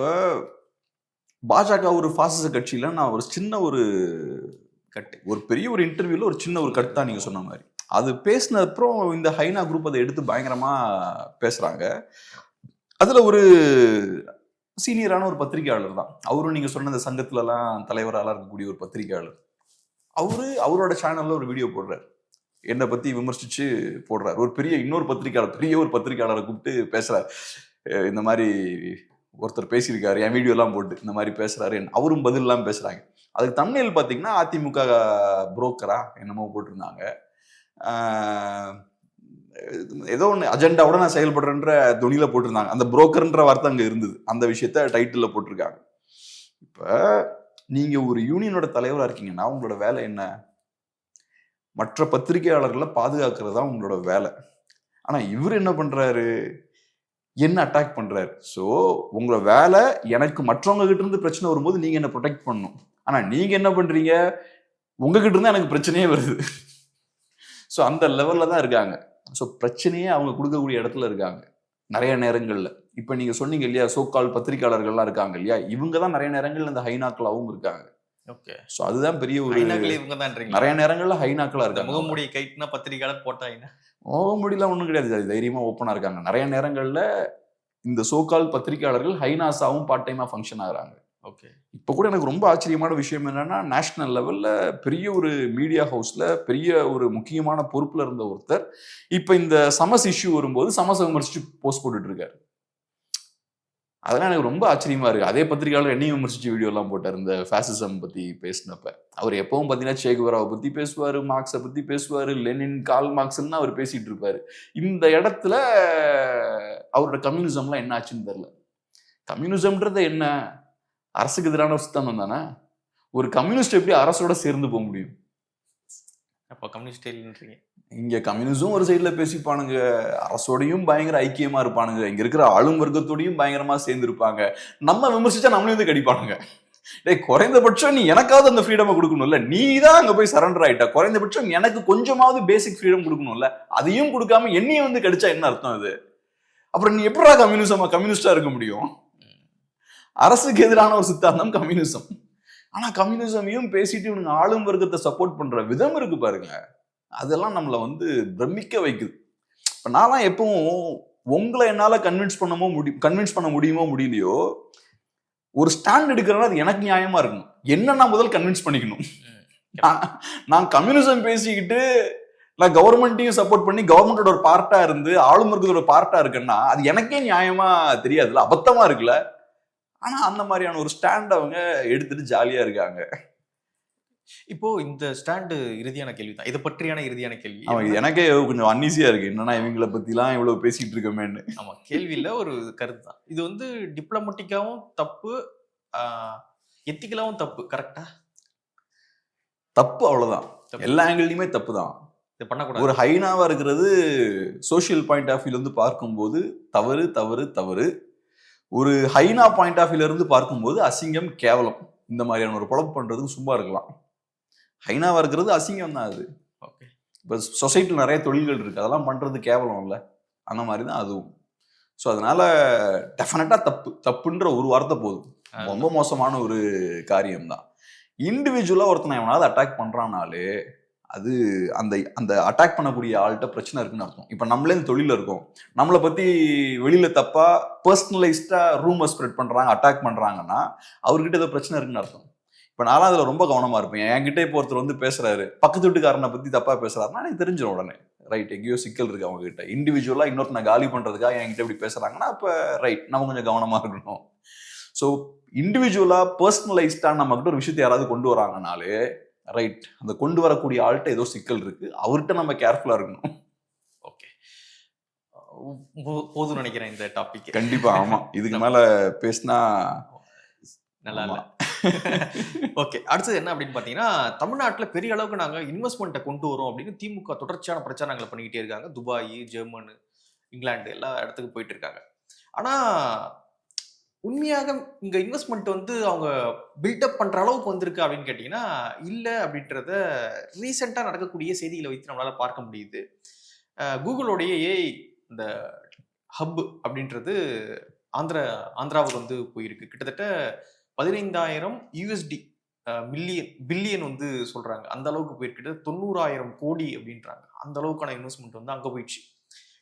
பாஜக ஒரு பாசிச கட்சியில நான் ஒரு சின்ன ஒரு பெரிய ஒரு இன்டர்வியூல ஒரு சின்ன ஒரு கட்டு தான் நீங்க சொன்ன மாதிரி அது பேசின அப்புறம் இந்த ஹைனா குரூப் அதை எடுத்து பயங்கரமா பேசுறாங்க. அதுல ஒரு சீனியரான ஒரு பத்திரிகையாளர் தான் அவரும், நீங்க சொன்ன இந்த சங்கத்துல எல்லாம் தலைவராக இருக்கக்கூடிய ஒரு பத்திரிகையாளர். அவரோட சேனல்ல ஒரு வீடியோ போடுறாரு, என்னை பத்தி விமர்சிச்சு போடுறாரு. இன்னொரு பத்திரிகையாளரை கூப்பிட்டு பேசுறாரு. இந்த மாதிரி ஒருத்தர் பேசியிருக்காரு, என் வீடியோ எல்லாம் போட்டு இந்த மாதிரி பேசுறாரு, அவரும் பதில் எல்லாம் பேசுறாங்க. அதுக்கு தம்ப்நெயில் பாத்தீங்கன்னா அதிமுக புரோக்கரா என்னமோ போட்டிருந்தாங்க. ஏதோ ஒன்று அஜெண்டாவோட நான் செயல்படுறேன்ற துணியில போட்டிருந்தாங்க. அந்த புரோக்கர்ன்ற வார்த்தை அங்க இருந்தது, அந்த விஷயத்த டைட்டில் போட்டிருக்காங்க. இப்ப நீங்க ஒரு யூனியனோட தலைவரா இருக்கீங்கன்னா உங்களோட வேலை என்ன? மற்ற பத்திரிகையாளர்களை பாதுகாக்கிறது தான் உங்களோட வேலை. ஆனா இவர் என்ன பண்றாரு, என்ன அட்டாக் பண்றாரு. ஸோ உங்களோட வேலை எனக்கு மற்றவங்க கிட்ட இருந்து பிரச்சனை வரும்போது நீங்க என்ன ப்ரொடெக்ட் பண்ணணும். ஆனா நீங்க என்ன பண்றீங்க, உங்ககிட்ட இருந்தா எனக்கு பிரச்சனையே வருது. ஸோ அந்த லெவல்ல தான் இருக்காங்க. ஸோ பிரச்சனையே அவங்க கொடுக்கக்கூடிய இடத்துல இருக்காங்க நிறைய நேரங்கள்ல. இப்ப நீங்க சொன்னீங்க இல்லையா, சோக்கால் பத்திரிகையாளர்கள்லாம் இருக்காங்க இல்லையா, இவங்க தான் நிறைய நேரங்கள்ல இந்த ஹைனாக்களாவும் இருக்காங்க. ஓகே, சோ அதுதான் பெரிய ஒரு நிறைய நேரங்கள்ல ஹைனாக்களா இருக்காங்க. முகமூடி கைட்னா பத்திரிகையாளர் போட்டாங்க, முகமூடிலாம் ஒண்ணும் கிடையாது, தைரியமா ஓப்பனா இருக்காங்க. நிறைய நேரங்கள்ல இந்த சோக்கால் பத்திரிகையாளர்கள் ஹைனாஸாவும் பார்ட் டைமா ஃபங்க்ஷன் ஆகுறாங்க. ஓகே, இப்ப கூட எனக்கு ரொம்ப ஆச்சரியமான விஷயம் என்னன்னா, நேஷனல் லெவல்ல பெரிய ஒரு மீடியா ஹவுஸ்ல பெரிய ஒரு முக்கியமான பொறுப்புல இருந்த ஒருத்தர் இப்ப இந்த சமஸ் இஷ்யூ வரும்போது சமஸ் விமர்சிச்சு போஸ்ட் போட்டுட்டு இருக்காரு. அதெல்லாம் எனக்கு ரொம்ப ஆச்சரியமா இருக்கு. அதே பத்திரிகையாளர் என்னையும் விமர்சிச்சு வீடியோ எல்லாம் போட்டார் இந்த ஃபேசிசம் பத்தி பேசினப்ப. அவர் எப்பவும் பார்த்தீங்கன்னா சேகுவராவை பத்தி பேசுவாரு, மார்க்ஸை பத்தி பேசுவாரு, லெனின், கால் மார்க்ஸ்ன்னு அவர் பேசிட்டு இருப்பாரு. இந்த இடத்துல அவரோட கம்யூனிசம்லாம் என்ன ஆச்சுன்னு தெரியல. கம்யூனிசம்ன்றது என்ன? அரசுக்கு எதிரான சித்தாந்தம் தானே. ஒரு கம்யூனிஸ்ட் எப்படி அரசோட சேர்ந்து போக முடியும்? அப்போ கம்யூனிஸ்ட் இல்லைன்றீங்க. இங்க கம்யூனிசம் ஒரு சைட்ல பேசிப்பானுங்க, அரசோடையும் பயங்கர ஐக்கியமா இருப்பானுங்க, இங்க இருக்கிற ஆளும் வர்க்கத்தோடையும் பயங்கரமா சேர்ந்து இருப்பாங்க. நம்ம விமர்சிச்சா நம்மளையும் வந்து கடிப்பானுங்க. டேய், குறைந்தபட்சம் நீ எனக்காவது அந்த ஃப்ரீடமை கொடுக்கணும்ல. நீ தான் அங்க போய் சரண்டர் ஆயிட்ட. குறைந்தபட்சம் எனக்கு கொஞ்சமாவது பேசிக் ஃப்ரீடம் கொடுக்கணும்ல. அதையும் கொடுக்காம என்னையும் வந்து கடிச்சா என்ன அர்த்தம் அது? அப்புறம் நீ எப்படா கம்யூனிஸ்டா இருக்க முடியும்? அரசுக்கு எதிரான ஒரு சித்தாந்தம் கம்யூனிசம். ஆனா கம்யூனிசமையும் பேசிட்டு இவனுங்க ஆளும் வர்க்கத்தை சப்போர்ட் பண்ற விதம் இருக்கு பாருங்க, அதெல்லாம் நம்மளை வந்து பிரமிக்க வைக்குது. இப்ப நான்லாம் எப்பவும் உங்களை என்னால கன்வின்ஸ் பண்ண முடியுமோ முடியலையோ, ஒரு ஸ்டாண்ட் எடுக்கிறனா அது எனக்கு நியாயமா இருக்கணும். என்ன நான் முதல் கன்வின்ஸ் பண்ணிக்கணும். நான் கம்யூனிசம் பேசிக்கிட்டு நான் கவர்மெண்ட்டையும் சப்போர்ட் பண்ணி கவர்மெண்டோட ஒரு பார்ட்டா இருந்து ஆளும் வர்க்கத்தோட பார்ட்டா இருக்கேன்னா அது எனக்கே நியாயமா தெரியாதுல்ல, அபத்தமா இருக்குல்ல. ஆனா அந்த மாதிரியான ஒரு ஸ்டாண்ட் அவங்க எடுத்துட்டு ஜாலியா இருக்காங்க. இப்போ இந்த ஸ்டாண்டு இறுதியான கேள்வி தான், இதை பற்றியான இறுதியான கேள்வி. எனக்கே கொஞ்சம் அன்ஈஸியா இருக்கு, என்னன்னா இவங்களை பத்தி எல்லாம் இவ்வளவு பேசிட்டு இருக்கமேன்னு. ஆமா, கேள்வியில ஒரு கருத்து தான் இது. வந்து டிப்ளமேட்டிக்காவும் தப்பு, எத்திக்கலாவும் தப்பு. கரெக்டா? தப்பு, அவ்வளவுதான். எல்லா ஆங்கிள்லயுமே தப்பு தான். இது பண்ணக்கூடாது. ஒரு ஹைனாவா இருக்கிறது சோசியல் பாயிண்ட் ஆஃப் வியூல இருந்து பார்க்கும்போது தவறு தவறு தவறு. ஒரு ஹைனா பாயிண்ட் ஆஃப் வியூல இருந்து பார்க்கும்போது அசிங்கம், கேவலம். இந்த மாதிரியான ஒரு பொழப்பு பண்றதுக்கு சும்மா இருக்கலாம். ஹைனாவா இருக்கிறது அசிங்கம் தான் அது. இப்போ சொசைட்டியில் நிறைய தொழில்கள் இருக்கு, அதெல்லாம் பண்றது கேவலம் இல்லை, அந்த மாதிரி தான் அதுவும். ஸோ அதனால டெஃபினட்டா தப்புன்ற ஒரு வார்த்தை போதும். ரொம்ப மோசமான ஒரு காரியம் தான். இண்டிவிஜுவலா ஒருத்தனை எவனாவது அட்டாக் பண்றானாலே அது அந்த அந்த அட்டாக் பண்ணக்கூடிய ஆள்கிட்ட பிரச்சனை இருக்குன்னு அர்த்தம். இப்போ நம்மளே இந்த தொழில இருக்கோம், நம்மளை பத்தி வெளியில தப்பா பர்சனலைஸ்டா ரூமர் ஸ்ப்ரெட் பண்றாங்க, அட்டாக் பண்றாங்கன்னா அவர்கிட்ட ஏதோ பிரச்சனை இருக்குன்னு அர்த்தம். இப்போ நானும் அதுல ரொம்ப கவனமா இருப்பேன். என்கிட்ட இப்போ ஒருத்தர் வந்து பேசுறாரு, பக்கத்து வீட்டுக்காரனை பத்தி தப்பா பேசுறாருன்னா எனக்கு தெரிஞ்சிடும் உடனே, ரைட், எங்கேயோ சிக்கல் இருக்கு அவங்க கிட்ட. இண்டிவிஜுவலா இன்னொருத்தனை காலி பண்றதுக்காக என்கிட்ட இப்படி பேசுறாங்கன்னா அப்ப ரைட், நம்ம கொஞ்சம் கவனமா இருக்கணும். ஸோ இண்டிவிஜுவலா பர்சனலைஸ்டா நம்ம கிட்ட ஒரு விஷயத்தை யாராவது கொண்டு வராங்கனாலே ரைட், அந்த கொண்டு வரக்கூடிய ஆள்கிட்ட ஏதோ சிக்கல் இருக்கு, அவர்கிட்ட நம்ம கேர்ஃபுல்லா இருக்கணும். ஓகே, போதும் நினைக்கிறேன் இந்த டாபிக். கண்டிப்பா, ஆமா, இதுக்கு மேல பேசினா நல்லா இல்ல. ஓகே, அடுத்தது என்ன அப்படின்னு பாத்தீங்கன்னா, தமிழ்நாட்டுல பெரிய அளவுக்கு நாங்க இன்வெஸ்ட்மெண்ட்டை கொண்டு வரோம் அப்படின்னு திமுக தொடர்ச்சியான பிரச்சாரங்களை பண்ணிக்கிட்டே இருக்காங்க. துபாய், ஜெர்மனு, இங்கிலாந்து எல்லா இடத்துக்கு போயிட்டு இருக்காங்க. ஆனா உண்மையாக இங்க இன்வெஸ்ட்மெண்ட் வந்து அவங்க பில்டப் பண்ற அளவுக்கு வந்திருக்கு அப்படின்னு கேட்டீங்கன்னா இல்ல அப்படின்றத ரீசெண்டா நடக்கக்கூடிய செய்திகளை வைத்து நம்மளால பார்க்க முடியுது. கூகுளோடைய ஏஐ இந்த ஹப் அப்படின்றது ஆந்திராவுக்கு வந்து போயிருக்கு. கிட்டத்தட்ட 15,000 USD பில்லியன் வந்து சொல்றாங்க, அந்த அளவுக்கு போயிருக்கு. 90,000 கோடி அப்படின்றாங்க, அந்த அளவுக்கான இன்வெஸ்ட்மெண்ட் வந்து அங்க போயிடுச்சு.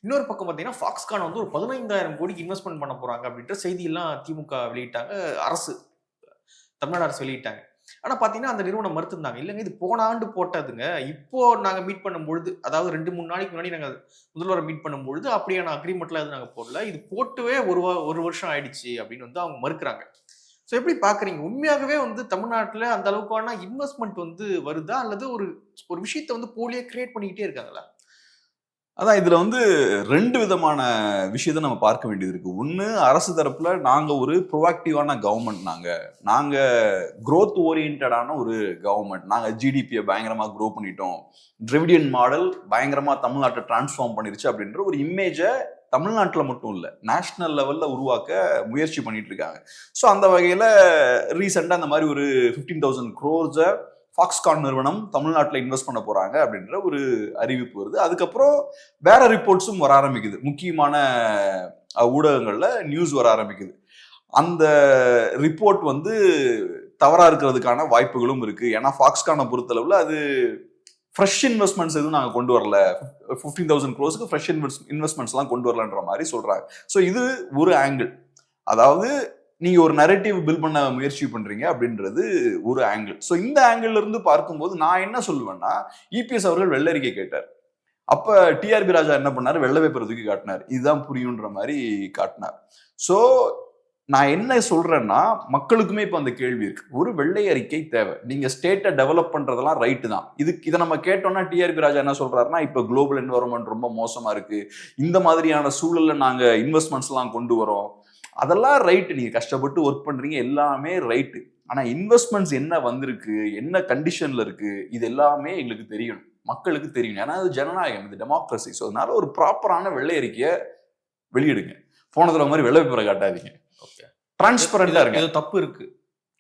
இன்னொரு பக்கம் பார்த்தீங்கன்னா ஃபாக்ஸ்கான் வந்து ஒரு 15,000 கோடிக்கு இன்வெஸ்ட்மெண்ட் பண்ண போறாங்க அப்படின்ற செய்தியெல்லாம் திமுக வெளியிட்டாங்க, தமிழ்நாடு அரசு வெளியிட்டாங்க. ஆனா பாத்தீங்கன்னா அந்த நிறுவனம் மறுத்திருந்தாங்க, இல்லைங்க இது போன ஆண்டு போட்டதுங்க, இப்போ நாங்க மீட் பண்ணும்பொழுது, அதாவது 2-3 நாளைக்கு முன்னாடி நாங்க முதல்வரை மீட் பண்ணும்பொழுது அப்படியான அக்ரிமெண்ட்லாம் எதுவும் நாங்க போடல, இது போட்டுவே ஒரு வருஷம் ஆயிடுச்சு அப்படின்னு வந்து அவங்க மறுக்கிறாங்க. ஸோ எப்படி பாக்குறீங்க, உண்மையாகவே வந்து தமிழ்நாட்டுல அந்த அளவுக்கான இன்வெஸ்ட்மெண்ட் வந்து வருதா, அல்லது ஒரு விஷயத்த வந்து போலியே கிரியேட் பண்ணிக்கிட்டே இருக்காங்களா? அதான் இதுல வந்து ரெண்டு விதமான விஷயத்த நம்ம பார்க்க வேண்டியது இருக்கு. ஒண்ணு, அரசு தரப்புல நாங்க ஒரு ப்ரோஆக்டிவான கவர்மெண்ட், நாங்க growth ஓரியன்டான ஒரு கவர்மெண்ட், நாங்க ஜிடிபியை பயங்கரமா க்ரோ பண்ணிட்டோம், டிரெவிடியன் மாடல் பயங்கரமா தமிழ்நாட்டை டிரான்ஸ்ஃபார்ம் பண்ணிருச்சு அப்படின்ற ஒரு இமேஜை தமிழ்நாட்டில் மட்டும் இல்லை நேஷனல் லெவல்ல உருவாக்க முயற்சி பண்ணிட்டு இருக்காங்க. ஸோ அந்த வகையில ரீசெண்டா அந்த மாதிரி ஒரு 15,000 crores ஃபாக்ஸ்கான் நிறுவனம் தமிழ்நாட்டில் இன்வெஸ்ட் பண்ண போறாங்க அப்படின்ற ஒரு அறிவிப்பு வருது. அதுக்கப்புறம் வேற ரிப்போர்ட்ஸும் வர ஆரம்பிக்குது, முக்கியமான ஊடகங்கள்ல நியூஸ் வர ஆரம்பிக்குது. அந்த ரிப்போர்ட் வந்து தவறா இருக்கிறதுக்கான வாய்ப்புகளும் இருக்கு. ஏன்னா ஃபாக்ஸ்கானை பொறுத்தளவுல அது ஃப்ரெஷ் இன்வெஸ்ட்மெண்ட்ஸ் எதுவும் நாங்கள் கொண்டு வரல, 15,000 crores ஃப்ரெஷ் இன்வெஸ்ட்மெண்ட்ஸ்லாம் கொண்டு வரலன்ற மாதிரி சொல்றாங்க. ஸோ இது ஒரு ஆங்கிள், அதாவது நீங்க ஒரு நரேட்டிவ் பில்ட் பண்ண முயற்சி பண்றீங்க அப்படின்றது ஒரு ஆங்கிள். ஸோ இந்த ஆங்கிள் இருந்து பார்க்கும்போது நான் என்ன சொல்லுவேன்னா, இபிஎஸ் அவர்கள் வெள்ளரிக்கை கேட்டார், அப்ப டிஆர்பி ராஜா என்ன பண்ணாரு, வெள்ளை பேப்பர் தூக்கி காட்டினார், இதுதான் புரியுன்ற மாதிரி காட்டினார். ஸோ நான் என்ன சொல்றேன்னா, மக்களுக்குமே இப்ப அந்த கேள்வி இருக்கு. ஒரு வெள்ளை அறிக்கை தேவை. நீங்க ஸ்டேட்டை டெவலப் பண்றதெல்லாம் ரைட்டு தான். இதை நம்ம கேட்டோம்னா டிஆர்பி ராஜா என்ன சொல்றாருன்னா, இப்ப குளோபல் என்வரன்மெண்ட் ரொம்ப மோசமா இருக்கு, இந்த மாதிரியான சூழல்ல நாங்க இன்வெஸ்ட்மெண்ட்ஸ் எல்லாம் கொண்டு வரோம். அதெல்லாம் ரைட்டு, நீங்க கஷ்டப்பட்டு ஒர்க் பண்றீங்க, எல்லாமே ரைட்டு. ஆனா இன்வெஸ்ட்மெண்ட்ஸ் என்ன வந்திருக்கு, என்ன கண்டிஷன்ல இருக்கு, இது எல்லாமே எங்களுக்கு தெரியணும், மக்களுக்கு தெரியும். ஏன்னா அது ஜனநாயகம், இது டெமோக்ரஸி. ஸோ அதனால ஒரு ப்ராப்பரான வெள்ளை அறிக்கையை வெளியிடுங்க. போன தடவை மாதிரி வெள்ளை பேப்பரை காட்டாதீங்க. டிரான்ஸ்பரண்டா இருங்க. ஏதோ தப்பு இருக்கு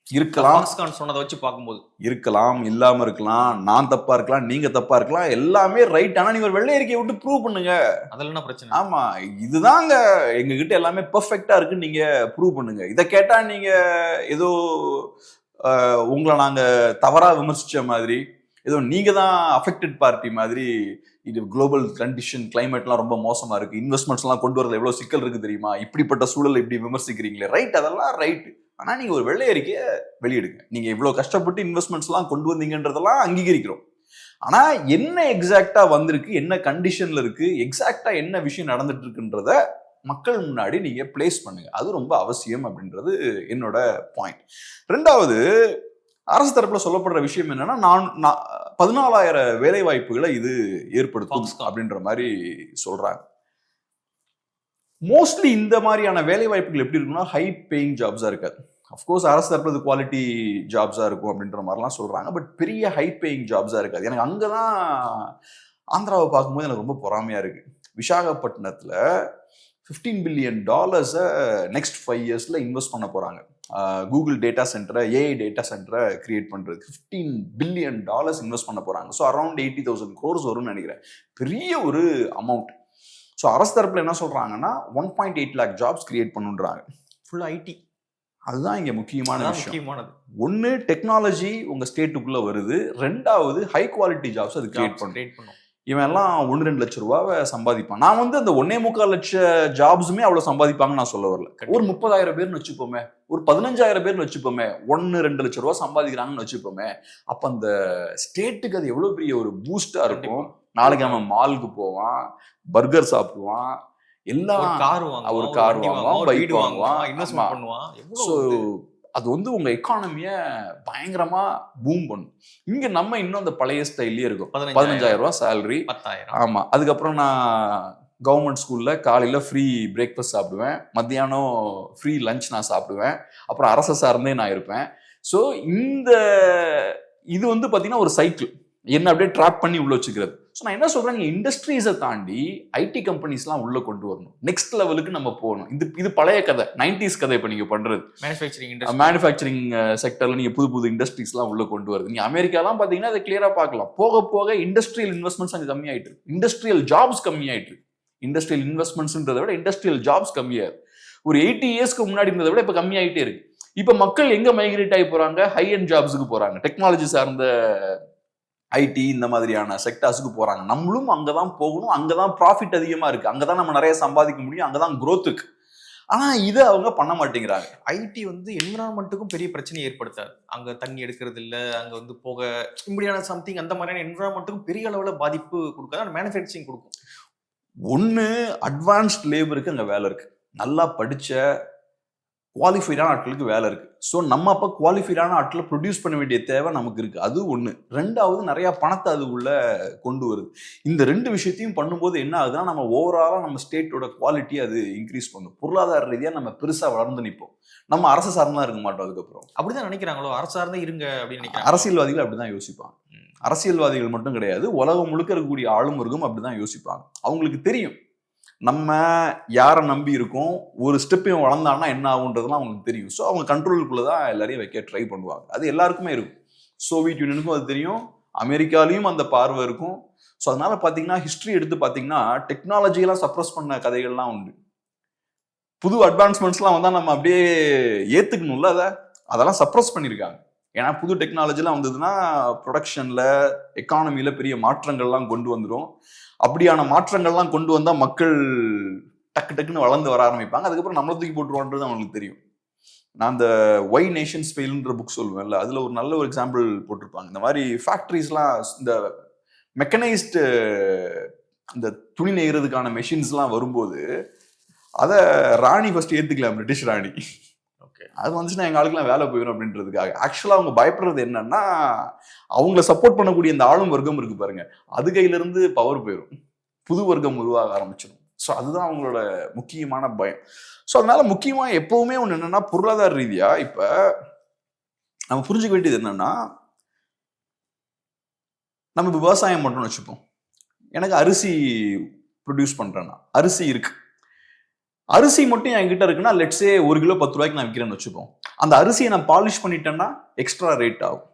இருக்கலாம், சொன்னதை வச்சு பார்க்கும்போது இருக்கலாம், இல்லாம இருக்கலாம், நான் தப்பா இருக்கலாம், நீங்க தப்பா இருக்கலாம், எல்லாமே ரைட். ஆனா நீங்க ஒரு வெள்ளை அறிக்கையை விட்டு ப்ரூவ் பண்ணுங்க. அதெல்லாம் என்ன பிரச்சனை? ஆமா, இதுதாங்க எங்க கிட்ட எல்லாமே பெர்ஃபெக்ட்டா இருக்குன்னு நீங்க ப்ரூவ் பண்ணுங்க. இதை கேட்டா நீங்க ஏதோ உங்களை நாங்க தவறா விமர்சிச்ச மாதிரி, ஏதோ நீங்க தான் அஃபெக்டட் பார்ட்டி மாதிரி, இது குளோபல் கண்டிஷன் கிளைமேட்லாம் ரொம்ப மோசமா இருக்கு, இன்வெஸ்ட்மெண்ட்ஸ் எல்லாம் கொண்டு வரது எவ்வளவு சிக்கல் இருக்கு தெரியுமா, இப்படிப்பட்ட சூழல் இப்படி விமர்சிக்கிறீங்களே, ரைட், அதெல்லாம் ரைட். ஆனா நீங்க ஒரு வெள்ளை அறிக்கையை வெளியிடுங்க. நீங்க இவ்வளவு கஷ்டப்பட்டு இன்வெஸ்ட்மெண்ட்ஸ் எல்லாம் கொண்டு வந்தீங்கன்றதெல்லாம் அங்கீகரிக்கிறோம். ஆனா என்ன எக்ஸாக்டா வந்திருக்கு, என்ன கண்டிஷன்ல இருக்கு, எக்ஸாக்டா என்ன விஷயம் நடந்துட்டு இருக்குன்றத மக்கள் முன்னாடி நீங்க பிளேஸ் பண்ணுங்க. அது ரொம்ப அவசியம் அப்படின்றது என்னோட பாயிண்ட். ரெண்டாவது, அரசு தரப்புல சொல்லப்படுற விஷயம் என்னன்னா, 14,000 வேலை வாய்ப்புகளை இது ஏற்படுத்தும் அப்படின்ற மாதிரி சொல்றாங்க. மோஸ்ட்லி இந்த மாதிரியான வேலை வாய்ப்புகள் எப்படி இருக்குன்னா, ஹை பேயிங் ஜாப்ஸா இருக்காது. அஃப்கோர்ஸ் அரசு தரப்புல குவாலிட்டி ஜாப்ஸா இருக்கும் அப்படின்ற மாதிரிலாம் சொல்றாங்க. பட் பெரிய ஹை பேயிங் ஜாப்ஸா இருக்காது. எனக்கு அங்கதான் ஆந்திராவை பார்க்கும்போது எனக்கு ரொம்ப பொறாமையா இருக்கு. விசாகப்பட்டினத்துல $15 பில்லியன் நெக்ஸ்ட் 5 இயர்ஸ்ல இன்வெஸ்ட் பண்ண போறாங்க. கூகுள் டேட்டா சென்டரை, ஏஐ டேட்டா சென்டரை கிரியேட் பண்றது $15 பில்லியன் இன்வெஸ்ட் பண்ண போறாங்க. ஸோ அரௌண்ட் 80,000 crores வரும்னு நினைக்கிறேன். பெரிய ஒரு அமௌண்ட். ஸோ அரசு தரப்புல என்ன சொல்றாங்கன்னா 1.8 lakh ஜாப்ஸ் கிரியேட் பண்ணுன்றாங்க. Full IT. அதுதான் இங்க முக்கியமான விஷயம். ஒன்னு, டெக்னாலஜி உங்க ஸ்டேட்டுக்குள்ள வருது. ரெண்டாவது, ஹை குவாலிட்டி ஜாப்ஸ் அது கிரியேட் பண்ணும். இவன் எல்லாம் 1-2 லட்சம் ரூபாவை சம்பாதிப்பான். நான் வந்து அந்த 1.25 லட்சம் ஜாப்ஸுமே அவ்வளவு சம்பாதிப்பாங்கன்னு நான் சொல்ல வரல. ஒரு 30,000 பேர்னு வச்சுப்போமே, ஒரு 15,000 பேர்னு வச்சுப்போமே, 1-2 லட்சம் ரூபாய் சம்பாதிக்கிறாங்கன்னு வச்சுப்போமே. அப்ப அந்த ஸ்டேட்டுக்கு அது எவ்வளவு பெரிய ஒரு பூஸ்டா இருக்கும். நாளைக்கு அவன் மாலுக்கு போவான், பர்கர் சாப்பிடுவான், எல்லாம் ஒரு கார் வாங்குவான், பைக் வாங்குவான், இன்வெஸ்ட்மெண்ட் பண்ணுவான். ஸோ அது வந்து உங்க எக்கானமிய பயங்கரமா பூம் பண்ணும். இங்க நம்ம இன்னும் அந்த பழைய ஸ்டைல்லயே இருக்கும். 15,000 ரூபாய் சேலரி. ஆமா. அதுக்கப்புறம் நான் கவர்மெண்ட் ஸ்கூல்ல காலையில ஃப்ரீ பிரேக்ஃபாஸ்ட் சாப்பிடுவேன், மத்தியானம் ஃப்ரீ லஞ்ச் நான் சாப்பிடுவேன், அப்புறம் அரசு சார்ந்தே நான் இருப்பேன். ஸோ இது வந்து பாத்தீங்கன்னா ஒரு சைக்கிள், என்ன அப்படியே ட்ராப் பண்ணி உள்ள வச்சுக்கிறது. ஸோ நான் என்ன சொல்றேன், இண்டஸ்ட்ரீஸை தாண்டி ஐடி கம்பெனிஸ்லாம் உள்ள கொண்டு வரணும். நெக்ஸ்ட் லெவலுக்கு நம்ம போகணும். இது பழைய கதை, 90s கதை. இப்போ நீங்க பண்றது மேனுஃபேக்சரிங் செக்டர்ல நீங்க புது புது இண்டஸ்ட்ரீஸ்லாம் உள்ள கொண்டு வருது. நீங்க அமெரிக்காலாம் பாத்தீங்கன்னா அதை கிளியரா பார்க்கலாம். போக போக இண்டஸ்ட்ரியல் இன்வெஸ்ட்மெண்ட்ஸ் அங்கே கம்மியாயிட்டு, இண்டஸ்ட்ரியல் ஜாப்ஸ் கம்மியாயிட்டு. இண்டஸ்ட்ரியல் இன்வெஸ்ட்மெண்ட்ஸ்ன்றதை விட இண்டஸ்ட்ரியல் ஜாப்ஸ் கம்மியாயிரு. ஒரு 80 இயர்ஸ்க்கு முன்னாடி இருந்ததை விட இப்ப கம்மியாயிட்டே இருக்கு. இப்ப மக்கள் எங்க மைக்ரேட் ஆகி போறாங்க? ஹை அண்ட் ஜாப்ஸுக்கு போறாங்க, டெக்னாலஜி சார்ந்த ஐடி இந்த மாதிரியான செக்டார்ஸுக்கு போறாங்க. நம்மளும் அங்கதான் போகணும். அங்கதான் ப்ராஃபிட் அதிகமா இருக்கு, அங்கதான் நம்ம நிறைய சம்பாதிக்க முடியும், அங்கதான் growth இருக்கு. ஆனா இதை அவங்க பண்ண மாட்டேங்கிறாங்க. ஐடி வந்து என்விரான்மெண்ட்டுக்கும் பெரிய பிரச்சனையை ஏற்படுத்தாது. அங்க தண்ணி எடுக்கிறது இல்லை, அங்க வந்து போக இப்படியான சம்திங் அந்த மாதிரியான என்விரான்மெண்ட்டுக்கும் பெரிய அளவுல பாதிப்பு கொடுக்காது, மேனுஃபேக்சரிங் கொடுக்கும். ஒன்னு, அட்வான்ஸ்ட் லேபருக்கு அங்க வேலை இருக்கு, நல்லா படிச்ச குவாலிஃபைடான ஆட்களுக்கு வேலை இருக்கு. ஸோ நம்ம அப்போ குவாலிஃபைடான ஆட்களை ப்ரொடியூஸ் பண்ண வேண்டிய தேவை நமக்கு இருக்கு. அது ஒன்று. ரெண்டாவது, நிறைய பணத்தை அது உள்ள கொண்டு வருது. இந்த 2 விஷயத்தையும் பண்ணும்போது என்ன ஆகுதுன்னா, நம்ம ஓவராலா நம்ம ஸ்டேட்டோட குவாலிட்டி அது இன்க்ரீஸ் பண்ணும். பொருளாதார ரீதியாக நம்ம பெருசா வளர்ந்து நிற்போம். நம்ம அரசு சார்ந்தா இருக்க மாட்டோம். அதுக்கப்புறம் அப்படிதான் நினைக்கிறாங்களோ, அரசு சார்ந்தா இருங்க அப்படின்னு நினைக்கிறாங்க. அரசியல்வாதிகள் அப்படிதான் யோசிப்பாங்க. அரசியல்வாதிகள் மட்டும் கிடையாது, உலகம் முழுக்க இருக்கக்கூடிய ஆளுமருக்கும் அப்படிதான் யோசிப்பாங்க. அவங்களுக்கு தெரியும் நம்ம யாரை நம்பி இருக்கோம், ஒரு ஸ்டெப்பையும் வளர்ந்தான்னா என்ன ஆகுன்றதுலாம் அவங்களுக்கு தெரியும். ஸோ அவங்க கண்ட்ரோலுக்குள்ளதான் எல்லாரையும் வைக்க ட்ரை பண்ணுவாங்க. அது எல்லாருக்குமே இருக்கும். சோவியத் யூனியனுக்கும் அது தெரியும், அமெரிக்காலையும் அந்த பார்வை இருக்கும். ஸோ அதனால பாத்தீங்கன்னா, ஹிஸ்டரி எடுத்து பாத்தீங்கன்னா, டெக்னாலஜியெல்லாம் சப்ரஸ் பண்ண கதைகள்லாம் உண்டு. புது அட்வான்ஸ்மெண்ட்ஸ்லாம் வந்தா நம்ம அப்படியே ஏத்துக்கணும்ல, அதெல்லாம் சப்ரஸ் பண்ணியிருக்காங்க. ஏன்னா புது டெக்னாலஜிலாம் வந்ததுன்னா ப்ரொடக்ஷன்ல, எக்கானமியில பெரிய மாற்றங்கள்லாம் கொண்டு வந்துடும். அப்படியான மாற்றங்கள்லாம் கொண்டு வந்தா மக்கள் டக்கு டக்குன்னு வளர்ந்து வர ஆரம்பிப்பாங்க. அதுக்கப்புறம் நம்மளை தூக்கி போட்டுருவான்றது அவங்களுக்கு தெரியும். நான் அந்த ஒய் நேஷன்ஸ் ஃபெயில்ன்ற புக் சொல்லுவேன்ல, அதுல ஒரு நல்ல ஒரு எக்ஸாம்பிள் போட்டிருப்பாங்க. இந்த மாதிரி ஃபேக்டரிஸ்லாம், இந்த மெக்கனைஸ்டு இந்த துணி நெய்கிறதுக்கான மெஷின்ஸ்லாம் வரும்போது அதை ராணி ஃபர்ஸ்ட் ஏத்துக்கல, பிரிட்டிஷ் ராணி. அது வந்துச்சுன்னா எங்க ஆளுக்கெல்லாம் வேலை போயிடும் அப்படின்றதுக்காக. ஆக்சுவலா அவங்க பயப்படுறது என்னன்னா, அவங்கள சப்போர்ட் பண்ணக்கூடிய இந்த ஆளும் வர்க்கம் இருக்கு பாருங்க, அது கையில இருந்து பவர் போயிடும், புது வர்க்கம் உருவாக ஆரம்பிச்சிடும். ஸோ அதுதான் அவங்களோட முக்கியமான பயம். ஸோ அதனால முக்கியமா எப்பவுமே ஒன்று என்னன்னா, பொருளாதார ரீதியா இப்ப நம்ம புரிஞ்சுக்க வேண்டியது என்னன்னா, நம்ம விவசாயம் பண்றோம்னு வச்சுப்போம். எனக்கு அரிசி ப்ரொடியூஸ் பண்றேன்னா, அரிசி இருக்கு, அரிசி மட்டும் என்கிட்ட இருக்குன்னா லெட்ஸே 1 கிலோ 10 ரூபாய்க்கு நான் விற்கிறேன்னு வச்சுப்போம். அந்த அரிசியை நான் பாலிஷ் பண்ணிட்டேன்னா எக்ஸ்ட்ரா ரேட் ஆகும்.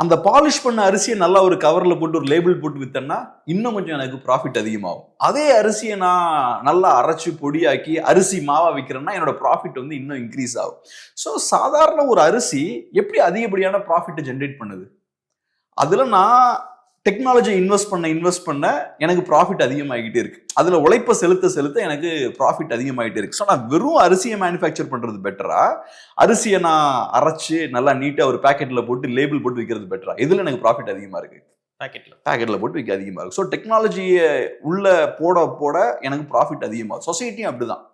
அந்த பாலிஷ் பண்ண அரிசியை நல்லா ஒரு கவர்ல போட்டு ஒரு லேபிள் போட்டு வித்தேன்னா இன்னும் கொஞ்சம் எனக்கு ப்ராஃபிட் அதிகமாகும். அதே அரிசியை நான் நல்லா அரைச்சு பொடியாக்கி அரிசி மாவா விற்கிறேன்னா என்னோட ப்ராஃபிட் வந்து இன்னும் இன்க்ரீஸ் ஆகும். ஸோ சாதாரண ஒரு அரிசி எப்படி அதிகப்படியான ப்ராஃபிட்டை ஜென்ரேட் பண்ணுது? அதுல நான் டெக்னாலஜி இன்வெஸ்ட் பண்ண எனக்கு ப்ராஃபிட் அதிகமாகிட்டே இருக்கு. அதுல உழைப்பை செலுத்த எனக்கு ப்ராஃபிட் அதிகமாகிட்டே இருக்கு. ஸோ நான் வெறும் அரிசியை மேனுஃபேக்சர் பண்றது பெட்டரா, அரிசியை நான் அரைச்சு நல்லா நீட்டா ஒரு பேக்கெட்ல போட்டு லேபிள் போட்டு விற்கிறது பெட்டரா? இதுல எனக்கு ப்ராஃபிட் அதிகமா இருக்கு. பேக்கெட்ல போட்டு விற்க அதிகமா இருக்கு. ஸோ டெக்னாலஜியை உள்ள போட எனக்கு ப்ராஃபிட் அதிகமாகும். சொசைட்டியும் அப்படிதான்.